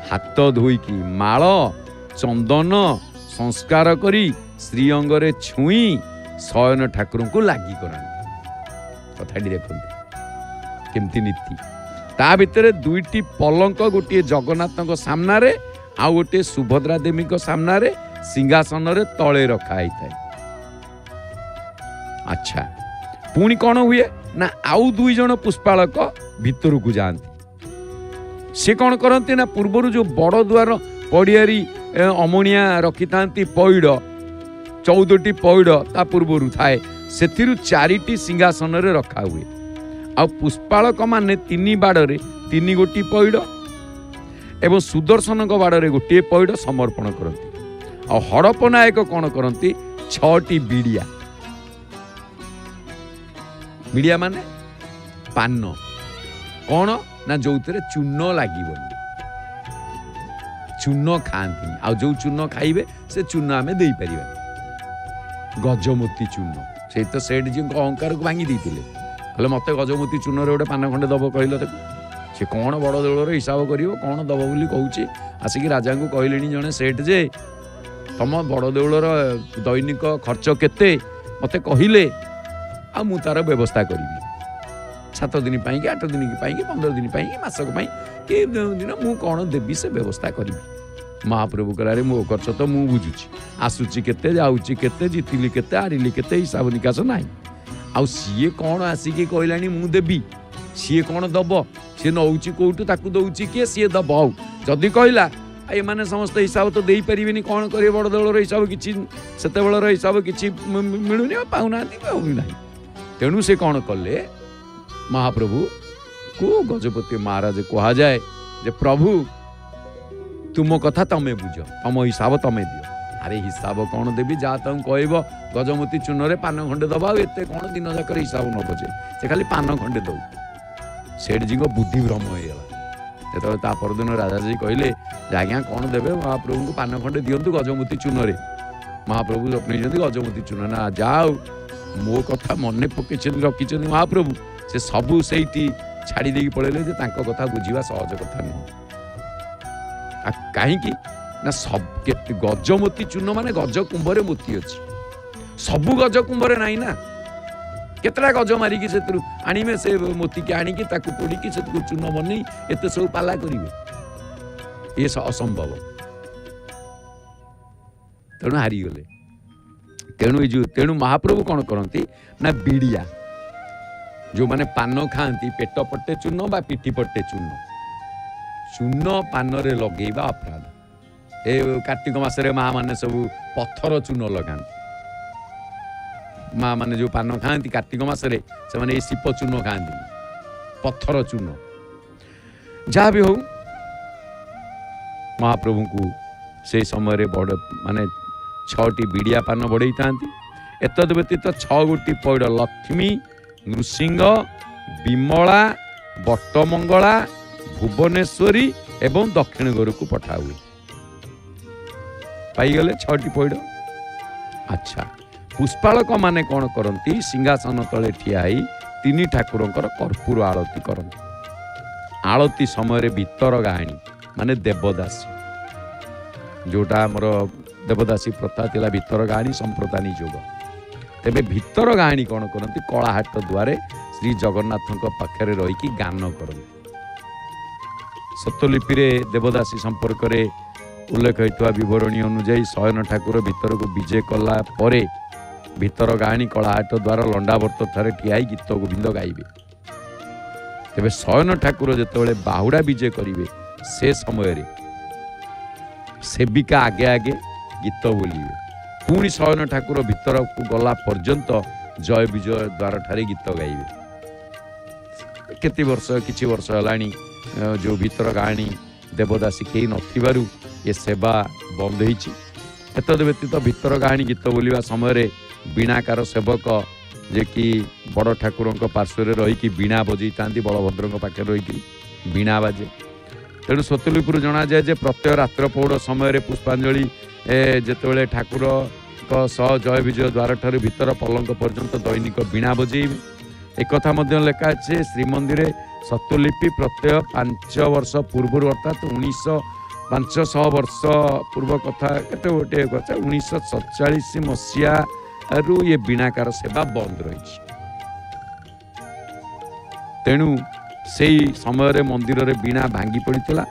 ହାତ ଧୋଇକି ମାଳ ଚନ୍ଦନ ସଂସ୍କାର କରି ଶ୍ରୀଅଙ୍ଗରେ ଛୁଇଁ ଶୟନ ଠାକୁରଙ୍କୁ ଲାଗି କରାନ୍ତି। କଥାଟି ଦେଖନ୍ତୁ କେମିତି ନୀତି। ତା ଭିତରେ ଦୁଇଟି ପଲଙ୍କ, ଗୋଟିଏ ଜଗନ୍ନାଥଙ୍କ ସାମ୍ନାରେ ଆଉ ଗୋଟିଏ ସୁଭଦ୍ରା ଦେବୀଙ୍କ ସାମ୍ନାରେ ସିଂହାସନରେ ତଳେ ରଖା ହେଇଥାଏ। ଆଚ୍ଛା, ପୁଣି କ'ଣ ହୁଏ ନା ଆଉ 2 ଜଣ ପୁଷ୍ପାଳକ ଭିତରକୁ ଯାଆନ୍ତି। ସେ କ'ଣ କରନ୍ତି ନା ପୂର୍ବରୁ ଯେଉଁ ବଡ଼ ଦୁଆର ପଡ଼ିଆରି ଅମଣିଆ ରଖିଥାନ୍ତି ପଇଡ଼, 14ଟି ପଇଡ଼ ତା ପୂର୍ବରୁ ଥାଏ, ସେଥିରୁ 4ଟି ସିଂହାସନରେ ରଖା ହୁଏ। ଆଉ ପୁଷ୍ପାଳକ ମାନେ 3 ବାଡ଼ରେ 3 ଗୋଟି ପଇଡ଼ ଏବଂ ସୁଦର୍ଶନଙ୍କ ବାଡ଼ରେ ଗୋଟିଏ ପଇଡ଼ ସମର୍ପଣ କରନ୍ତି। ଆଉ ହଡ଼ପ ନାୟକ କ'ଣ କରନ୍ତି, 6ଟି ବିଡ଼ିଆ। ବିଡ଼ିଆ ମାନେ ପାନ, କ'ଣ ନା ଯୋଉଥିରେ ଚୂନ ଲାଗିବନି, ଚୂନ ଖାଆନ୍ତିନି। ଆଉ ଯୋଉ ଚୂନ ଖାଇବେ ସେ ଚୂନ ଆମେ ଦେଇପାରିବାନି। ଗଜମୋତି ଚୂନ, ସେଇ ତ ସେଠଜୀଙ୍କ ଅହଙ୍କାରକୁ ଭାଙ୍ଗି ଦେଇଥିଲେ, କହିଲେ ମୋତେ ଗଜମୋତି ଚୂନରେ ଗୋଟେ ପାନ ଖଣ୍ଡେ ଦବ କହିଲ ତାକୁ। ସେ କ'ଣ ବଡ଼ ଦେଉଳର ହିସାବ କରିବ, କ'ଣ ଦବ ବୋଲି କହୁଛି। ଆସିକି ରାଜାଙ୍କୁ କହିଲେଣି ଜଣେ ସେଠ, ଯେ ତମ ବଡ଼ ଦେଉଳର ଦୈନିକ ଖର୍ଚ୍ଚ କେତେ ମୋତେ କହିଲେ ଆଉ ମୁଁ ତାର ବ୍ୟବସ୍ଥା କରିବି। 7 ଦିନ ପାଇଁକି, 8 ଦିନ ପାଇଁକି, 15 ଦିନ ପାଇଁକି, ମାସକ ପାଇଁ କି ଦିନ ମୁଁ କ'ଣ ଦେବି ସେ ବ୍ୟବସ୍ଥା କରିବି। ମହାପ୍ରଭୁ କହିଲେ ମୋ ଖର୍ଚ୍ଚ ତ ମୁଁ ବୁଝୁଛି, ଆସୁଛି କେତେ, ଯାଉଛି କେତେ, ଜିତିଲି କେତେ, ହାରିଲି କେତେ, ହିସାବ ନିକାଶ ନାହିଁ। ଆଉ ସିଏ କ'ଣ ଆସିକି କହିଲାଣି ମୁଁ ଦେବି, ସିଏ କ'ଣ ଦବ, ସିଏ ନଉଛି କୋଉଠୁ, ତାକୁ ଦଉଛି କିଏ, ସିଏ ଦବ। ଆଉ ଯଦି କହିଲା ଏମାନେ ସମସ୍ତେ ହିସାବ ତ ଦେଇପାରିବେନି, କ'ଣ କରିବେ, ବଡ଼ ଦେଉଳର ହିସାବ କିଛି, ସେତେବେଳର ହିସାବ କିଛି ମିଳୁନି, ଆଉ ପାଉନାହାନ୍ତି, ପାଉନାହିଁ। ତେଣୁ ସେ କ'ଣ କଲେ, ମହାପ୍ରଭୁକୁ ଗଜପତି ମହାରାଜ କୁହାଯାଏ ଯେ ପ୍ରଭୁ ତୁମ କଥା ତମେ ବୁଝ, ତମ ହିସାବ ତମେ ଦିଅ। ଆରେ ହିସାବ କ'ଣ ଦେବି, ଯାହା ତାଙ୍କୁ କହିବ ଗଜମୋତି ଚୂନରେ ପାନ ଖଣ୍ଡେ ଦବା, ଆଉ ଏତେ କ'ଣ ଦିନ ଯାକର ହିସାବ ନ ବଜେ, ସେ ଖାଲି ପାନ ଖଣ୍ଡେ ଦଉ। ସେଠଜୀଙ୍କ ବୁଦ୍ଧି ଭ୍ରମ ହେଇଗଲା। ଯେତେବେଳେ ତା ପରଦିନ ରାଜାଜୀ କହିଲେ ଯେ ଆଜ୍ଞା କ'ଣ ଦେବେ, ମହାପ୍ରଭୁଙ୍କୁ ପାନ ଖଣ୍ଡେ ଦିଅନ୍ତୁ ଗଜମୋତି ଚୂନରେ। ମହାପ୍ରଭୁ ନେଇଛନ୍ତି ଗଜମୋତି ଚୂନ, ନା ଯାଉ ମୋ କଥା ମନେ ପକେଇଛନ୍ତି, ରଖିଛନ୍ତି ମହାପ୍ରଭୁ, ସେ ସବୁ ସେଇଠି ଛାଡ଼ି ଦେଇକି ପଳେଇଲେ ଯେ ତାଙ୍କ କଥା ବୁଝିବା ସହଜ କଥା ନୁହଁ। ଆଉ କାହିଁକି ନା ଗଜମୋତି ଚୂନ ମାନେ ଗଜ କୁମ୍ଭରେ ମୋତି ଅଛି, ସବୁ ଗଜ କୁମ୍ଭରେ ନାହିଁ ନା। କେତେଟା ଗଜ ମାରିକି ସେଥିରୁ ଆଣିବେ, ସେ ମୋତିକି ଆଣିକି ତାକୁ ପୋଡ଼ିକି ସେଥିରୁ ଚୂନ ବନେଇ ଏତେ ସବୁ ପାଲା କରିବେ, ଏ ଅସମ୍ଭବ। ତେଣୁ ହାରିଗଲେ। ତେଣୁ ମହାପ୍ରଭୁ କ'ଣ କରନ୍ତି ନା ବିଡ଼ିଆ, ଯେଉଁମାନେ ପାନ ଖାଆନ୍ତି, ପେଟ ପଟେ ଚୂନ ବା ପିଠି ପଟେ ଚୂନ, ଚୂନ ପାନରେ ଲଗେଇବା ଅପରାଧ। ଏ କାର୍ତ୍ତିକ ମାସରେ ମା ମାନେ ସବୁ ପଥର ଚୂନ ଲଗାନ୍ତି। ମା ମାନେ ଯେଉଁ ପାନ ଖାଆନ୍ତି କାର୍ତ୍ତିକ ମାସରେ, ସେମାନେ ଏଇ ଶିପ ଚୂନ ଖାଆନ୍ତି, ପଥର ଚୂନ। ଯାହା ବି ହଉ, ମହାପ୍ରଭୁଙ୍କୁ ସେଇ ସମୟରେ ବଡ଼ ମାନେ 6ଟି ବିଡ଼ିଆ ପାନ ବଢ଼େଇଥାନ୍ତି। ଏତଦ୍ ବ୍ୟତୀତ 6 ଗୋଟି ପଇଡ଼ ଲକ୍ଷ୍ମୀ, ନୃସିଂହ, ବିମଳା, ବଟମଙ୍ଗଳା, ଭୁବନେଶ୍ୱରୀ ଏବଂ ଦକ୍ଷିଣ ଘରକୁ ପଠା ହୁଏ। ପାଇଗଲେ 6ଟି ପଇଡ଼। ଆଚ୍ଛା, ପୁଷ୍ପାଳକ ମାନେ କ'ଣ କରନ୍ତି, ସିଂହାସନ ତଳେ ଠିଆ ହେଇ 3 ଠାକୁରଙ୍କର କର୍ପୂର ଆଳତୀ କରନ୍ତି। ଆଳତୀ ସମୟରେ ଭିତର ଗାହାଣୀ ମାନେ ଦେବଦାସୀ, ଯେଉଁଟା ଆମର ଦେବଦାସୀ ପ୍ରଥା ଥିଲା, ଭିତର ଗାହାଣୀ ସମ୍ପ୍ରଦାନୀ ଯୋଗ। ତେବେ ଭିତର ଗାହାଣୀ କ'ଣ କରନ୍ତି, କଳାହାଟ ଦୁଆରେ ଶ୍ରୀ ଜଗନ୍ନାଥଙ୍କ ପାଖରେ ରହିକି ଗାନ କରନ୍ତି। ସତଲିପିରେ ଦେବଦାସୀ ସମ୍ପର୍କରେ उल्लेख होता बरणी अनुजाई शयन ठाकुर भितर को विजे कला परे भितर गाणी कलाहाट द्वारा लंडावर्त ठारे ठिया गीत गोविंद गाइबे। तेबे शयन ठाकुर जिते बाहुड़ा विजे करेंगे से समय सेविका आगे आगे गीत बोलिए पुणी शयन ठाकुर भितर को गला पर्यंत जय विजय द्वार ठारे गीत गाइबे। केते वर्ष किछि वर्ष हलानी जो भितर गाणी देवदासी कई नथिबारु ये सेवा बंद होइछि। एतद व्यतीत भितर गाणी गीत बोलिबा समय बीणाकार सेवक जे कि बड़ ठाकुर पार्श्व रहीकि बीणा बजई तांती बलभद्र पाखे रहीकि बीणा बाजे। तेणु स्वतुलीपुर जना जाए जे प्रत्यय रात्र पौड़ समय पुष्पांजलि जेतेबेले ठाकुर सह जय विजय द्वार ठारे भितर पलंक पर्यंत दैनिक बीणा बजेइबे। एक कथा मध्य लेखा अच्छे श्रीमंदिर सत्यलिपि प्रत्यय 5 वर्ष पूर्व अर्थात 500 वर्ष पूर्व कथा केते गोटे 1947 मसीहा रु ये बीणाकार सेवा बंद रही। तेणु से समय मंदिर रे बीणा भांगी पड़ता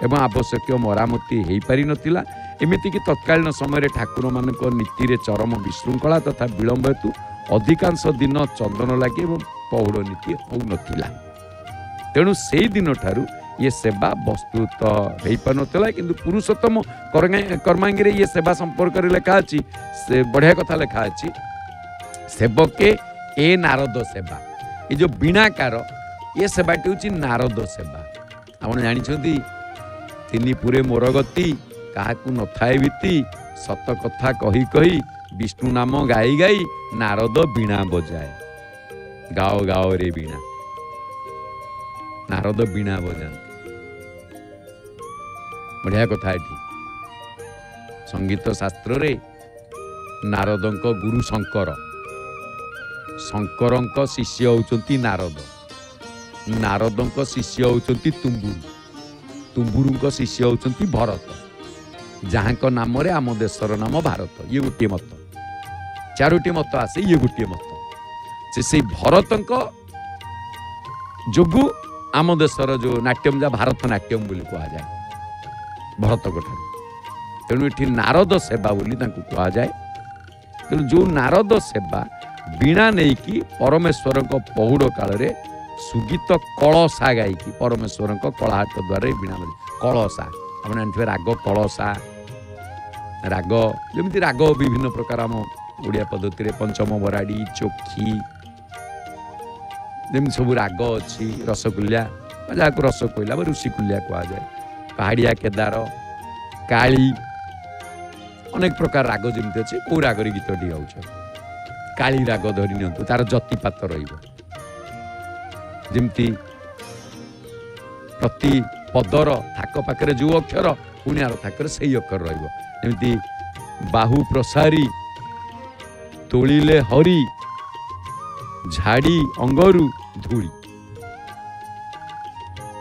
एवं आवश्यक मरामती हो पारि नथिला। एमिति कि तत्कालीन समय ठाकुर मान नीति रे चरम विशृंखला तथा विलंब हेतु अधिकांश दिन चंदन लगे और पौड़ नीति हो नथिला। तेणु से दिन ठारू ये सेवा वस्तुत हो पार नाला किंतु पुरुषोत्तम कर्मांगी ये सेवा संपर्क में लेखा अच्छी से बढ़िया कथा लेखा अच्छी सेवके ए नारद सेवा ये जो बीणाकार ये सेवाटी हूँ नारद सेवा। आप जानते तीन पुरे मोर गति क्या न थाए बीती सत कथा कही कही विष्णु नाम गाई गाई नारद बीणा बजाए। गाओ गाओ रे बीणा नारद बीणा बजाते बढ़िया कथा ये संगीत शास्त्र रे नारदंक गुरु शंकर शंकरंक शिष्य होउचंती नारद नारदंक शिष्य होउचंती तुम्बुरु तुम्बुरुंक शिष्य होउचंती भरत जहाँ नाम रे आम देशर नाम भारत। ये गोटे मत 4टी मत आसे ये गोटे मत से भरतंक जोगु आम देशर जो नाट्यम जा भारत नाट्यम बोली कहा जाए भरत ठार। तेणु ये नारद सेवा बोली कहा जाए। तेणु जो नारद सेवा बीणा नहीं कि परमेश्वर पहुड़ काल रे सुगीत कलसा गायी परमेश्वर कलाहाट द्वारा बीणा बजे कलसा आप जानते राग कलसा राग जमी राग विभिन्न प्रकार आम ओडिया पद्धति पंचम बराड़ी चोखी जमी सब राग अच्छी रसकुलिया जहाँ को रसकोइला ऋषिकुलिया कहा जाए पहाड़िया केदार काली अनेक प्रकार राग जमी अच्छे कौ रागर गीतटी गाँच काली राग धरी नि तार जतिपात रमती प्रति पदर थाक पाखे जो अक्षर पुणी आर थाक से अक्षर रमती बाहु प्रसारी तोलिले हरि झाड़ी अंगरू धूली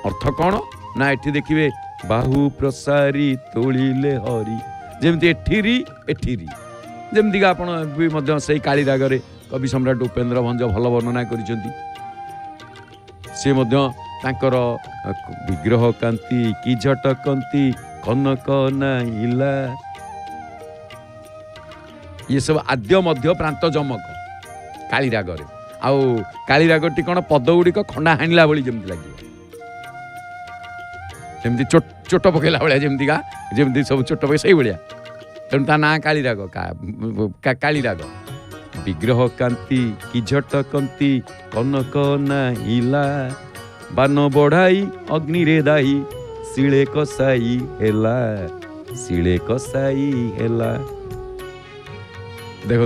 अर्थ कौन ना एठी देखिए बाहु प्रसारी तोलिले हरि जमती एठिरी जमती आपण से काली रागरे कवि सम्राट उपेन्द्र भंज भल वर्णना करिसेंती से तांकर विग्रह कांति कि झटकंती कनक नाइला ये सब आद्य मध्य प्रांत जमक काली रागरे आउ काली रागटी कौन पद गुड़िक खंडा हाणिला भली जमती लगे जमती चोट पकेला भाया जमती जमती सब चोट पके से भाया तेणु ता ना काली राग काली राग विग्रह कांति कि झटकंती कनक नाइला बान बढ़ाई अग्नि रे दाई शिले कसाई हेला देखो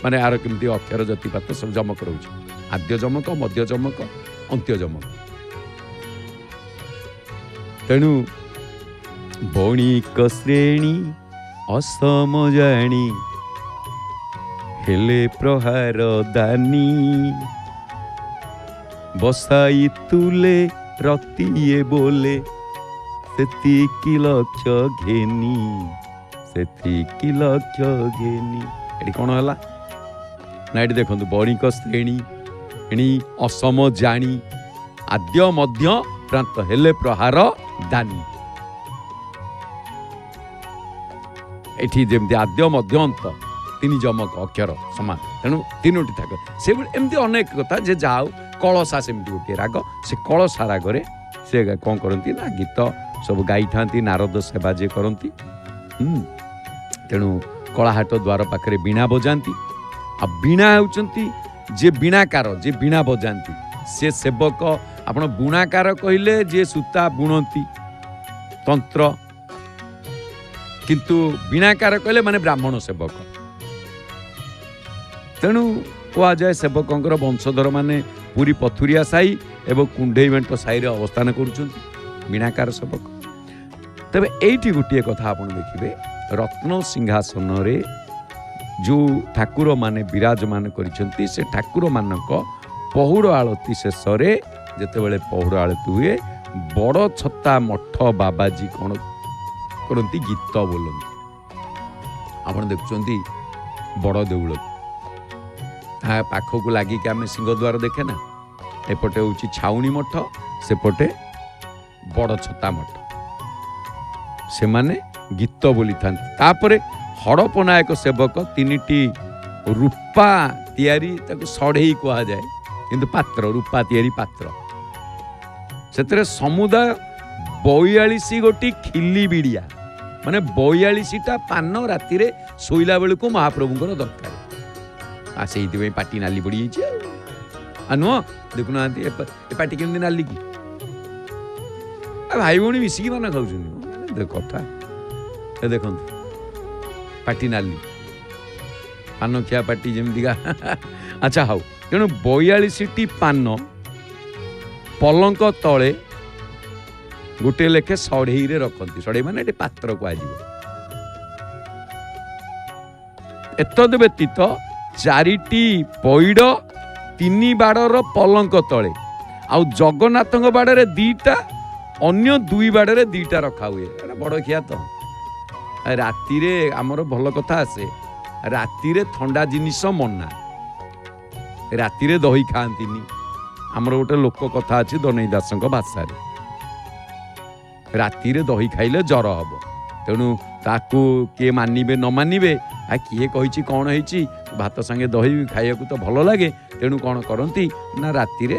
माने आर केमती अक्षर जतिपात सब जमक रोचे आद्य जमक मध्य जमक अंत्य जमक तेणु बणिक श्रेणी असम जाणी हेले प्रहार दानी बसाई तुले रतिए बोले सेतिकी लक्ष्य घेनी एटी कौन है ना ये देखो बणिक श्रेणी एणी असम जाणी आद्य मध्य प्रांत हेले प्रहार दानी ଏଠି ଯେମିତି ଆଦ୍ୟ ମଧ୍ୟ ଅନ୍ତ ତିନି ଯମକ ଅକ୍ଷର ସମାନ, ତେଣୁ ତିନୋଟି ଥାକ ସେଭଳି ଏମିତି ଅନେକ କଥା। ଯେ ଯାହା ହଉ କଳସା ସେମିତି ଗୋଟିଏ ରାଗ, ସେ କଳସା ରାଗରେ ସେ କ'ଣ କରନ୍ତି ନା ଗୀତ ସବୁ ଗାଇଥାନ୍ତି, ନାରଦ ସେବା ଯିଏ କରନ୍ତି। ତେଣୁ କଳାହାଟ ଦ୍ୱାର ପାଖରେ ବୀଣା ବଜାନ୍ତି। ଆଉ ବୀଣା ହେଉଛନ୍ତି ଯିଏ ବୀଣାକାର, ଯିଏ ବୀଣା ବଜାନ୍ତି ସେ ସେବକ। ଆପଣ ବୁଣାକାର କହିଲେ ଯିଏ ସୂତା ବୁଣନ୍ତି ତନ୍ତ୍ର, କିନ୍ତୁ ବୀଣାକାର କହିଲେ ମାନେ ବ୍ରାହ୍ମଣ ସେବକ। ତେଣୁ କୁହାଯାଏ ସେବକଙ୍କର ବଂଶଧର ମାନେ ପୁରୀ ପଥୁରିଆ ସାହି ଏବଂ କୁଣ୍ଢେଇ ମେଣ୍ଟ ସାହିରେ ଅବସ୍ଥାନ କରୁଛନ୍ତି ବୀଣାକାର ସେବକ। ତେବେ ଏଇଠି ଗୋଟିଏ କଥା ଆପଣ ଦେଖିବେ, ରତ୍ନ ସିଂହାସନରେ ଯେଉଁ ଠାକୁରମାନେ ବିରାଜମାନ କରିଛନ୍ତି ସେ ଠାକୁରମାନଙ୍କ ପହୁଡ଼ ଆଳତି ଶେଷରେ ଯେତେବେଳେ ପହୁଡ଼ ଆଳତି ହୁଏ, ବଡ଼ ଛତା ମଠ ବାବାଜୀ କ'ଣ କରନ୍ତି, ଗୀତ ବୋଲନ୍ତି। ଆପଣ ଦେଖୁଛନ୍ତି ବଡ଼ ଦେଉଳ, ତା ପାଖକୁ ଲାଗିକି ଆମେ ସିଂହଦ୍ୱାର ଦେଖେ ନା, ଏପଟେ ହେଉଛି ଛାଉଣୀ ମଠ, ସେପଟେ ବଡ଼ ଛତା ମଠ। ସେମାନେ ଗୀତ ବୋଲିଥାନ୍ତି। ତାପରେ ହଡ଼ପନାୟକ ସେବକ ତିନିଟି ରୂପା ତିଆରି, ତାକୁ ଷଢ଼େଇ କୁହାଯାଏ, କିନ୍ତୁ ପାତ୍ର ରୂପା ତିଆରି ପାତ୍ର, ସେଥିରେ ସମୁଦାୟ 42 ଗୋଟି ଖିଲି ବିଡ଼ିଆ, ମାନେ 42ଟା ପାନ ରାତିରେ ଶୋଇଲା ବେଳକୁ ମହାପ୍ରଭୁଙ୍କର ଦରକାର। ସେଇଥିପାଇଁ ପାଟି ନାଲି ପଡ଼ିଯାଇଛି ଆଉ ନୁହଁ, ଦେଖୁନାହାନ୍ତି ଏ ପାଟି କେମିତି ନାଲି କି? ଭାଇ ଭଉଣୀ ମିଶିକି ମାନେ ଖାଉଛନ୍ତି କଥା, ଦେଖନ୍ତୁ ପାଟି ନାଲି, ପାନଖିଆ ପାଟି ଯେମିତିକା। ଆଚ୍ଛା ହଉ, ତେଣୁ 42ଟି ପାନ ପଲଙ୍କ ତଳେ ଗୋଟେ ଲେଖେ ଷଢ଼େଇରେ ରଖନ୍ତି। ଷଢ଼େଇ ମାନେ ଏଠି ପାତ୍ର କୁହାଯିବ। ଏତଦ ବ୍ୟତୀତ 4ଟି ପଇଡ଼ 3 ବାଡ଼ର ପଲଙ୍କ ତଳେ, ଆଉ ଜଗନ୍ନାଥଙ୍କ ବାଡ଼ରେ 2ଟା, ଅନ୍ୟ 2 ବାଡ଼ରେ 2ଟା ରଖା ହୁଏ। ଏଟା ବଡ଼ ଖିଆ ତ। ରାତିରେ ଆମର ଭଲ କଥା ଆସେ, ରାତିରେ ଥଣ୍ଡା ଜିନିଷ ମନା, ରାତିରେ ଦହି ଖାଆନ୍ତିନି। ଆମର ଗୋଟେ ଲୋକ କଥା ଅଛି ଦନେଇ ଦାସଙ୍କ ଭାଷାରେ, ରାତିରେ ଦହି ଖାଇଲେ ଜ୍ୱର ହବ। ତେଣୁ ତାକୁ କିଏ ମାନିବେ ନ ମାନିବେ, କିଏ କହିଛି କ'ଣ ହେଇଛି, ଭାତ ସାଙ୍ଗେ ଦହି ଖାଇବାକୁ ତ ଭଲ ଲାଗେ। ତେଣୁ କ'ଣ କରନ୍ତି ନା ରାତିରେ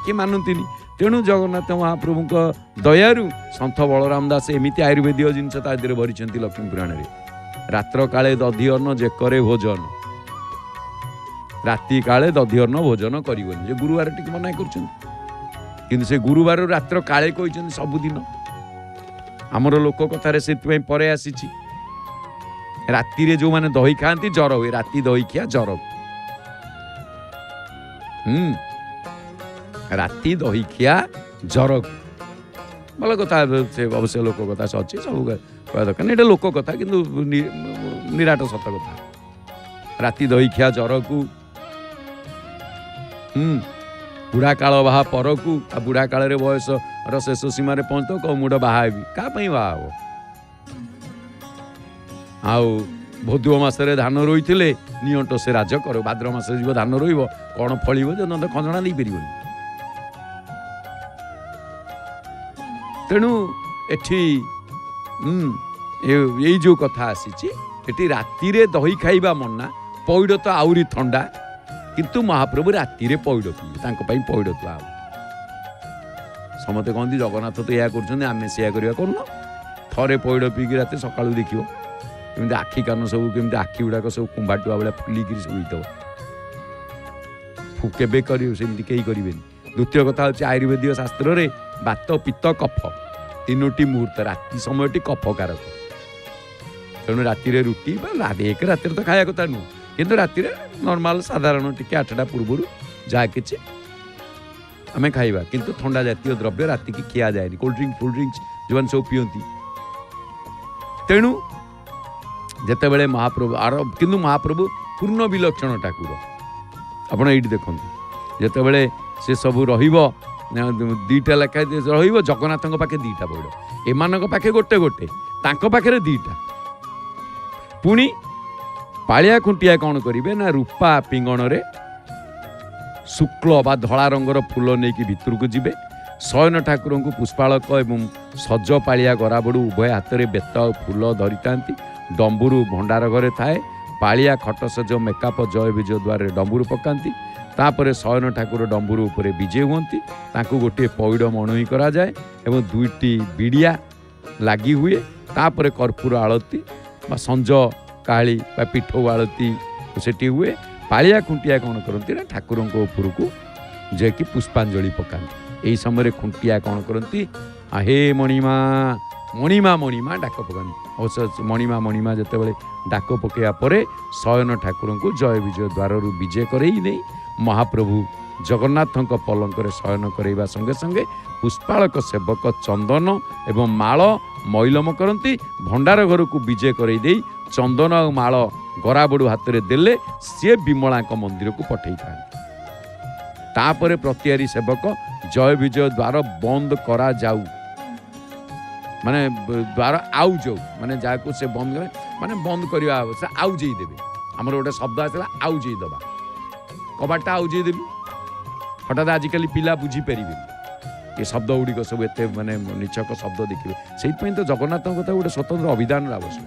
କିଏ ମାନନ୍ତିନି। ତେଣୁ ଜଗନ୍ନାଥ ମହାପ୍ରଭୁଙ୍କ ଦୟାରୁ ସନ୍ଥ ବଳରାମ ଦାସ ଏମିତି ଆୟୁର୍ବେଦୀୟ ଜିନିଷ ତା ଦେହରେ ଭରିଛନ୍ତି ଲକ୍ଷ୍ମୀ ପୁରାଣରେ। ରାତ୍ର କାଳେ ଦଧି ଅନ୍ନ ଯେ କରେ ଭୋଜନ, ରାତି କାଳେ ଦଧି ଅନ୍ନ ଭୋଜନ କରିବନି। ଯେ ଗୁରୁବାର ଟିକେ ମନା କରୁଛନ୍ତି, କିନ୍ତୁ ସେ ଗୁରୁବାର ରାତ୍ର କାଳେ କହିଛନ୍ତି ସବୁଦିନ। ଆମର ଲୋକ କଥାରେ ସେଥିପାଇଁ ପରେ ଆସିଛି, ରାତିରେ ଯେଉଁମାନେ ଦହି ଖାଆନ୍ତି ଜ୍ୱର ହୁଏ, ରାତି ଦହି ଖିଆ ଜ୍ୱର। ରାତି ଦହି ଖିଆ ଜ୍ୱର ଭଲ କଥା। ସେ ଅବଶ୍ୟ ଲୋକ କଥା ଅଛି, ସବୁ କହିବା ଦରକାର ନାହିଁ, ଏଇଟା ଲୋକ କଥା, କିନ୍ତୁ ନିରାଟ ସତ କଥା। ରାତି ଦହି ଖିଆ ଜ୍ୱରକୁ ବୁଢ଼ା କାଳ ବାହା ପରକୁ, ଆଉ ବୁଢ଼ା କାଳରେ ବୟସର ଶେଷ ସୀମାରେ ପହଞ୍ଚିବ, କଉ ମୁଣ୍ଡ ବାହା ହେବି, କାହା ପାଇଁ ବାହା ହବ? ଆଉ ଭୋଦୁଅ ମାସରେ ଧାନ ରୋଇଥିଲେ ନିଅଣ୍ଟ ସେ ରାଜ କର, ଭାଦ୍ର ମାସରେ ଯିବ ଧାନ ରୋଇବ, କ'ଣ ଫଳିବ ଯେ ନହେଲେ ଖଞ୍ଜଣା ଦେଇପାରିବନି। ତେଣୁ ଏଠି ଏଇ ଯେଉଁ କଥା ଆସିଛି, ଏଠି ରାତିରେ ଦହି ଖାଇବା ମନା, ପଇଡ଼ ତ ଆହୁରି ଥଣ୍ଡା, କିନ୍ତୁ ମହାପ୍ରଭୁ ରାତିରେ ପଇଡ଼ ପିଇବେ, ତାଙ୍କ ପାଇଁ ପଇଡ଼ ତୁଆ ହେବ। ସମସ୍ତେ କହନ୍ତି ଜଗନ୍ନାଥ ତ ଏହା କରୁଛନ୍ତି, ଆମେ ସେୟା କରିବା କରୁନ। ଥରେ ପଇଡ଼ ପିଇକି ରାତି ସକାଳୁ ଦେଖିବ କେମିତି ଆଖି କାନ ସବୁ, କେମିତି ଆଖି ଗୁଡ଼ାକ ସବୁ କୁମ୍ଭାଟୁଆ ଭଳିଆ ଫୁଲିକିରି ଶୋଇଥିବ। କେବେ କରିବ? ସେମିତି କେହି କରିବେନି। ଦ୍ୱିତୀୟ କଥା ହେଉଛି ଆୟୁର୍ବେଦୀୟ ଶାସ୍ତ୍ରରେ ବାତ ପିତ୍ତ କଫ 3ଟି ମୁହୂର୍ତ୍ତ, ରାତି ସମୟଟି କଫକାରକ। ତେଣୁ ରାତିରେ ରୁଟି ବା ରାତିରେ ତ ଖାଇବା କଥା ନୁହଁ, କିନ୍ତୁ ରାତିରେ ନର୍ମାଲ ସାଧାରଣ ଟିକେ 8ଟା ପୂର୍ବରୁ ଯାହା କିଛି ଆମେ ଖାଇବା, କିନ୍ତୁ ଥଣ୍ଡା ଜାତୀୟ ଦ୍ରବ୍ୟ ରାତିକି ଖିଆ ଯାଏନି। କୋଲ୍ଡ ଯେଉଁମାନେ ସବୁ ପିଅନ୍ତି। ତେଣୁ ଯେତେବେଳେ ମହାପ୍ରଭୁ କିନ୍ତୁ ମହାପ୍ରଭୁ ପୂର୍ଣ୍ଣ ବିଲକ୍ଷଣ ଠାକୁର। ଆପଣ ଏଇଠି ଦେଖନ୍ତୁ, ଯେତେବେଳେ ସେ ସବୁ ରହିବ, 2ଟା ଲେଖାଏଁ ରହିବ, ଜଗନ୍ନାଥଙ୍କ ପାଖେ 2ଟା ପଇଡ଼, ଏମାନଙ୍କ ପାଖେ ଗୋଟେ, ତାଙ୍କ ପାଖରେ 2ଟା। ପୁଣି ପାଳିଆ ଖୁଣ୍ଟିଆ କ'ଣ କରିବେ ନା ରୂପା ପିଙ୍ଗଣରେ ଶୁକ୍ଳ ବା ଧଳା ରଙ୍ଗର ଫୁଲ ନେଇକି ଭିତରକୁ ଯିବେ। ଶୟନ ଠାକୁରଙ୍କୁ ପୁଷ୍ପାଳକ ଏବଂ ସଜ ପାଳିଆ ଗରାବଡ଼ୁ ଉଭୟ ହାତରେ ବେତ ଆଉ ଫୁଲ ଧରିଥାନ୍ତି। डंबुरु भंडार घरे थाए पालिया खटसज मेकाप जय विजय द्वार डंबुरु पकाती तापर शयन ठाकुर डंबुरु उपरे विजे हुंती ताकू गोटे पौड़ मणई करा जाए एवं दुईटी बिड़िया लगी हुए तापर कर्पूर आलती संज काली पिठो आलती सेठी हुए पालिया खुंटिया कौन करती ना ठाकुर उपरकू जे कि पुष्पांजलि पकाती यही समय खुंटिया कौन करती हे मणिमा मणिमा मणिमा डाक पकाती मणिमा मणिमा जिते डाक पकड़ा पर शयन ठाकुर को जय विजय द्वार विजे करई नहीं महाप्रभु जगन्नाथ पलंक शयन करवा संगे संगे पुष्पालक सेवक चंदन एवं माल मैलम करती भंडार घर को विजे करई दे चंदन और माल गराबड़ू हाथ में देले सी विमला मंदिर को पठे था तापर प्रतिहारी सेवक जय विजय द्वार बंद करा जाऊ माने द्वार आउ जाऊ माने जाको से बंद करे माने बंद करवा से आउ जेई देबे हमर गोटे शब्द आसला आउ जेई दबा कबाटा आउ जेई देबी हठात आजिकल पिला बुझी पारे ये शब्द गुड़िक सब एत माने निचक शब्द देखिए से तो जगन्नाथ कथा गोटे स्वतंत्र अभिधान आवश्यक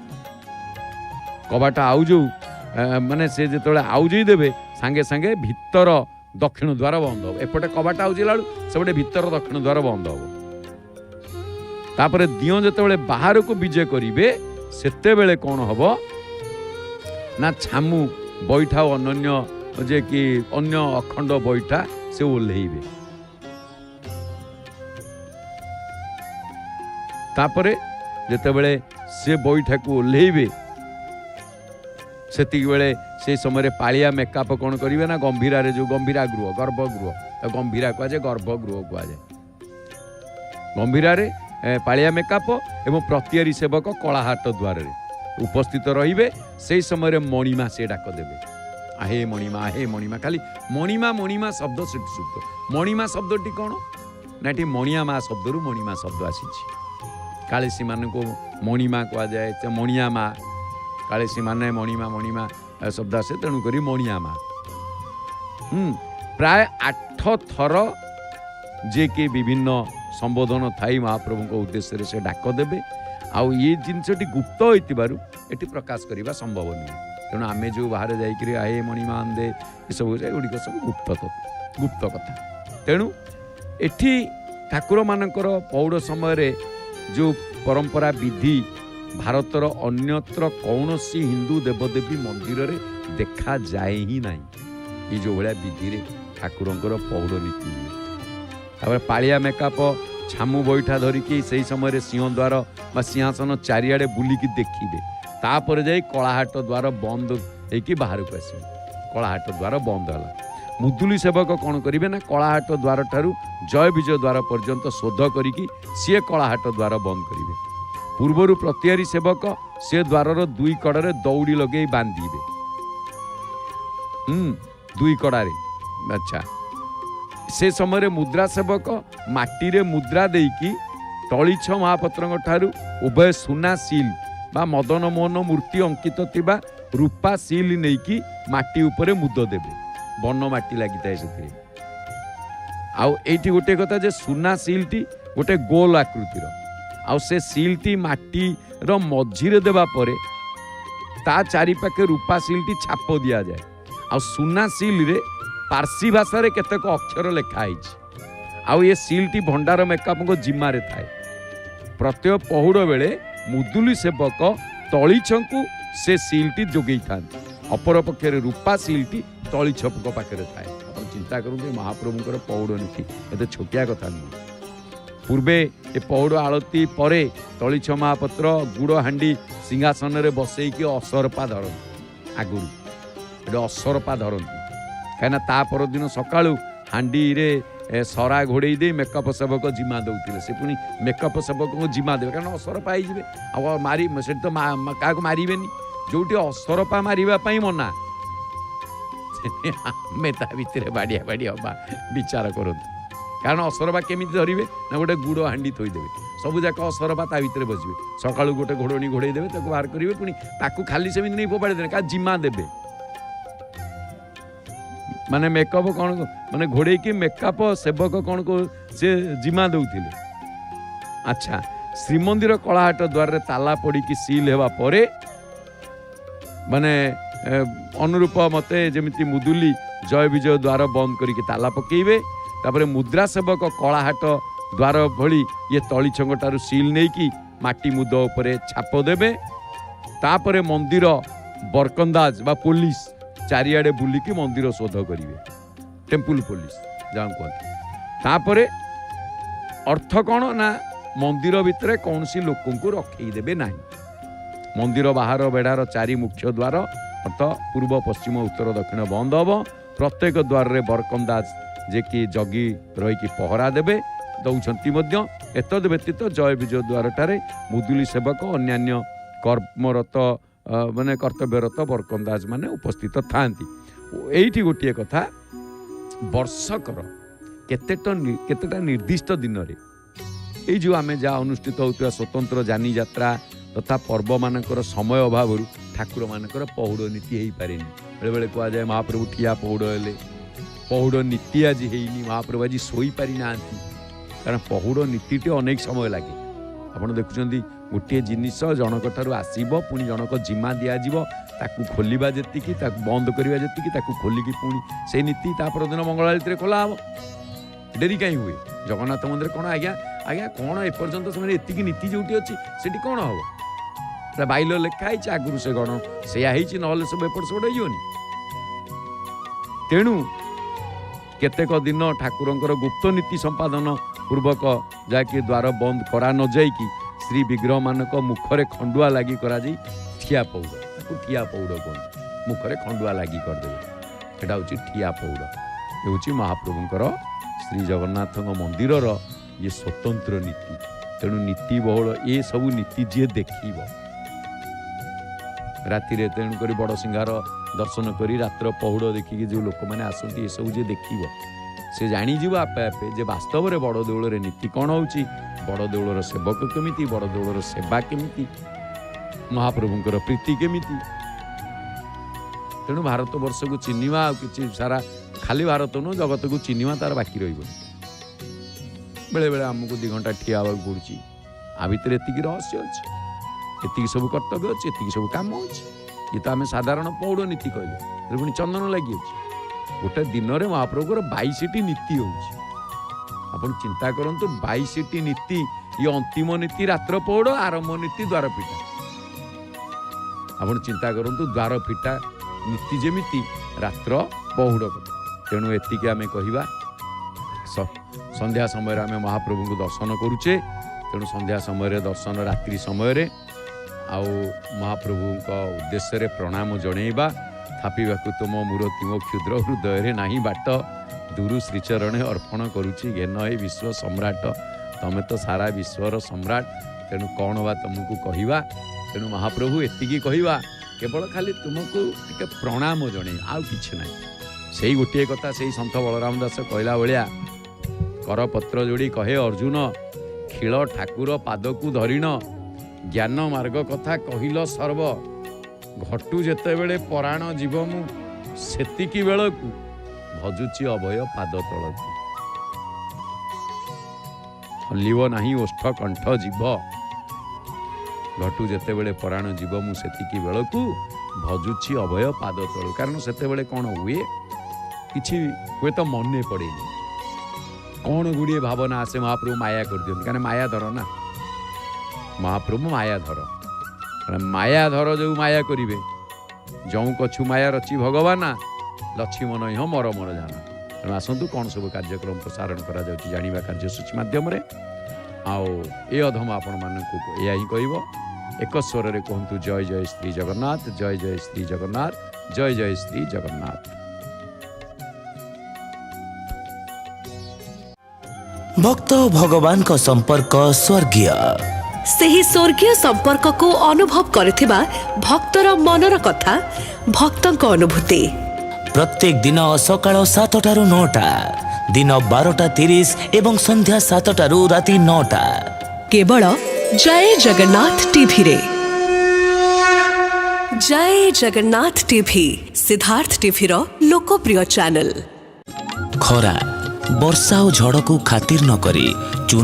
कबाटा आउ जाऊ माने से जो आउ जेई देबे सांगे सांगे भितर दक्षिण द्वार बंद हो एपटे कबाटा आउ जेला से भितर दक्षिण द्वार बंद हो तापर दियो जो बाहर को विजय करेंगे सेते बेले कौन हम ना छामू बैठा अन्य जे कि अन्य अखंड बैठा से ओह्लैबे तापरे जेतेबेले से बैठा को ओह्लैबे सेतिक बेले से समय पालिया मेकअप कौन करेंगे ना गंभीरा जो गंभीरा गृह गर्भगृह गंभीरा कहुए गर्भगृह कहुए गंभीरा पालिया मेकअप एवं प्रतिहारी सेवक कलाहाट द्वार उपस्थित रहिबे से समय मणिमा से डाक देवे हे मणिमा खाली मणिमा मणिमा शब्द सुप्त मणिमा शब्दटी कौन ना मणिया माँ शब्द मणिमा शब्द आसी कालेसी मान को मणिमा कह जाए मणिया माँ कालेसी मान मणिमा मणिमा शब्द आसे तेणुक मणिया माँ प्राय 8 थर जे कि विभिन्न संबोधन थाई महाप्रभु को उद्देश्य से डाक देवे आउ ये जिनसटी गुप्त होइतिबारु एटी प्रकाश करवा संभव नहीं तेणु आम जो बाहर जाइए आए मणिमान दे ये सब गुड़िक सब गुप्त कथा तेणु एठी ठाकुर मानकर पौड़ समय जो परंपरा विधि भारतर अन्यत्र कौन सी हिंदू देवदेवी मंदिर रे देखा जाए ही नहीं ये जो भाया विधि ठाकुरंकर पौड़ नीति पालिया मेकअप छामू बैठा धरिकी से समय सिंहद्वार सिंहासन चारिआडे बुलिकी देखिए तापर जाई कलाहाट द्वार बंद होगी बाहर को आस कलाहाट द्वार बंद है मुदुली सेवक कौन करेंगे ना कलाहाट द्वार ठारू जय विजय द्वार पर्यंत शोध करी सी कलाहाट द्वार बंद करेंगे पूर्वर प्रतिहारी सेवक सी द्वार दुई कड़े दौड़ी लगे बांधे दुई कड़े अच्छा से समय मुद्रा सेवक माटी मुद्रा देकी तलीछ महापात्र ठारू उभय सुना सील बा मदन मोहन मूर्ति अंकित थिबा रूपा सील नहीं माटी उपरे मुद देवे बन माटी लगी थाए से आउ एठी गोटे कथा जे सुना सीलटी गोटे गोल आकृतिर आउ से सीलटी माटी रो मझिरे देबा परे ता चारि पाखे रूपा सीलटी छाप दिया जाए आउ सुना सील रे पारसी भाषा रे केतेक अक्षर लिखाई आउ ये सीलटी भंडार मेकअप को जिम्मारे थाए प्रत्येक पहुड़ बेले मुदुली सेवक तलीछकू से सीलटी जोगई था अपर पक्षे रूपा सीलटी तलीछक पाखे थाए चिंता करूँ महाप्रभुंर पौड़ नीति एत छोटिया कथा नुह पूर्वे ए पौड़ आलती परे तलीछ महापात्र गुड़ हांडी सिंहासन में बसईकी असरपा धरती आगुरी असरपा धरती कहीं ता परदिन सकाळू हांडी रे सरा घोड़े दे मेकअप सेवक जिमा दौले से पुणी मेकअप सेवक को जिमा देवे कारण असरपा हो मारी से तो क्या मारे जोटी असरपा मारे मना आम ता भितर बाड़िया बाड़िया हवा विचार करूँ कारण असरपा केमी धरवे ना गोटे गुड़ हांडी थोदेवे सबू जाक असरपा ता भितर बसवे सकाळू गोटे घोड़णी घोड़े देवे बाहर करेंगे पुणी ताकू खाली सेमती नहीं फोपाड़ी देने क्या जिमा देवे माने मेकअप कौन माने घोड़े की मेकअप सेवक कौन को से जिमा दौले अच्छा श्रीमंदिर कलाहाट द्वार ताला पड़ी की सील हेबा परे माने अनुरूप मते जमिति मुदुली जय विजय द्वार बंद करके ताला पकेबे तापर मुद्रा सेवक कलाहाट द्वार भली ये तली छंगटारू सील नहीं कि माटी मुद उपरे छाप देबे तापर मंदिर बरकंदाज बा पुलिस चारिआडे बुलिकी मंदिर शोध करिवे टेम्पल पुलिस जान कहते तापर अर्थ कौन ना मंदिर भितर कौन सी लोक को रखई देबे नहीं मंदिर बाहर बेड़ार चारि मुख्य द्वार अर्थ पूर्व पश्चिम उत्तर दक्षिण बंद हम प्रत्येक द्वार रे बरकंदाज जे कि जगी रही पहरा देबे दौरान एतद व्यतीत जय विजय द्वारटारे मुदुली सेवक अन्यान्य कर्मरत माने कर्तव्यरत बरकंदाज माने उपस्थित थांती एठी गोटे कथा वर्षकर केतेटा निर्दिष्ट दिन रे ए जो आमे जा अनुष्ठित होता स्वतंत्र जानी यात्रा तथा पर्व मानकर समय अभाव ठाकुर मानकर पहुड़ नीति हो पारे बेले बेले कह जाए महाप्रभु ठिया पहुड़ हेले पहुड़ नीति आज है महाप्रभु आज शोई पारि ना कारण पहुड़ नीति अनेक समय लगे आपड़ देखुं गोटे जिनिस जनक ठारू आसब पुणी जनक जिमा दिज्व ताकू खोलिबा जेतिकी ताकू बंद करवा जेतिकी ताकू खोलिकी पुणी से नीति तापर दिन मंगलालित खोला हम डेरी कहीं हुए जगन्नाथ मंदिर कौन आज्ञा आज्ञा कौन एपर्यंत से एतिकी नीति जोटी अच्छी सेठी कौन हम बाइल लेखाई आगुरी से गण से ना सब एपट सेपट होनी तेणु केतेक दिन ठाकुरंकर गुप्त नीति संपादन पूर्वक जाकि द्वार बंद करा न जाइकी श्री विग्रह मानक मुखरे खंडुआ लगी करा जाई ठिया पौड़ ठिया पौड़ कहते मुखरे खंडुआ लगी करदे एटा होची ठिया पौड़ ये होची महाप्रभुंकर श्री जगन्नाथ मंदिर ये स्वतंत्र नीति तेणु नीति बहुल ये सब नीति जी देखिब राति तेणुक बड़ सिंगार दर्शन कर रात्र पहुड़ देखिकी जो लोक मैंने आसती ये सब जी देखिब से जाणीज आपे आपे जे वास्तव में बड़ देउल नीति कौन होची बड़ देउलर सेवक केमिति बड़ देउलर सेवा केमिति महाप्रभुंकर प्रीति केमिति तेणु भारत वर्ष को चिन्हवा कि सारा खाली भारत नु जगत को चिन्हवा तार बाकी रही बेले बेले आमको 2 घंटा ठिया पड़ुची आ भितर एतिकी रहस्य अच्छे एतिकी सब कर्तव्य अच्छे एतिकी सब काम अच्छे ये तो आम साधारण पौड़ नीति कहले पुणी चंदन लगी अच्छे गोटे दिन में महाप्रभुर 22टी नीति होपन चिंता करूँ 22टी नीति ये अंतिम नीति रात्र पौड़ आरंभ नीति द्वार फिटा आप चिंता करूँ द्वार फिटा नीति जमीती रात्र पहुड़ कथा तेणु एतिकी आम कहवा संध्या समय आम महाप्रभु को दर्शन करुचे तेणु संध्या समय दर्शन रात्रि समय आउ महाप्रभु उद्देश्य प्रणाम जनइबा थापिबा तुम मूर्ति मो क्षुद्र हृदय नाही बाट दुरु श्रीचरण अर्पण करुची घेन हे विश्व सम्राट तमें तो सारा विश्वर सम्राट तेणु कौन बा तुमको कहवा तेणु महाप्रभु एतिकी कहवा केवल खाली तुमको टिके प्रणाम जन आउ किछि ना से गोटे कथा से सन्थ बलराम दास कहला भाया करपत्र जोड़ी कहे अर्जुन खिल ठाकुर पादकू धरिण ज्ञान मार्ग कथा कहिल सर्व घटू जेते बेले पराण जीव मु सेतिकी बेलकू भजुची अभय पाद तलकू हलिव नाही ओष्ठ कंठ जीव घटू जेते बेले पराण जीव मु सेतिकी बेलकू भजुची अभय पाद तलू कारण सेते बेले कौन हुए किछि हुए तो मने पड़ेनी कौन गुड़िए भावना आसे महाप्रभु माया कर दियंती कारण माया धर ना महाप्रभु माया धर माया धर जो माया करिवे जो कछु माया रची भगवान लक्ष्मण ही मर मर जाना तेणु आसतु कौन सब कार्यक्रम प्रसारण करा जाउची जानिबा कार्यसूची माध्यम रे आओ ए अधम आपण मानकु एया ही कहबो एक स्वर रे कहंतु जय जय श्री जगन्नाथ जय जय श्री जगन्नाथ जय जय श्री जगन्नाथ। भक्त भगवान का संपर्क स्वर्गीय सही स्वर्गीय संपर्क को अनुभव करथिबा भक्तर मनर कथा भक्तों को अनुभूति प्रत्येक दिन सकाळ 7टाରୁ 9टा दिन 12:30 एवं संध्या 7टाରୁ राति 9टा केवल जय जगन्नाथ टीवी रे। जय जगन्नाथ टीवी सिद्धार्थ टीवी रो लोकप्रिय चैनल। खरा वर्षा और झड़ को खातिर न करी चून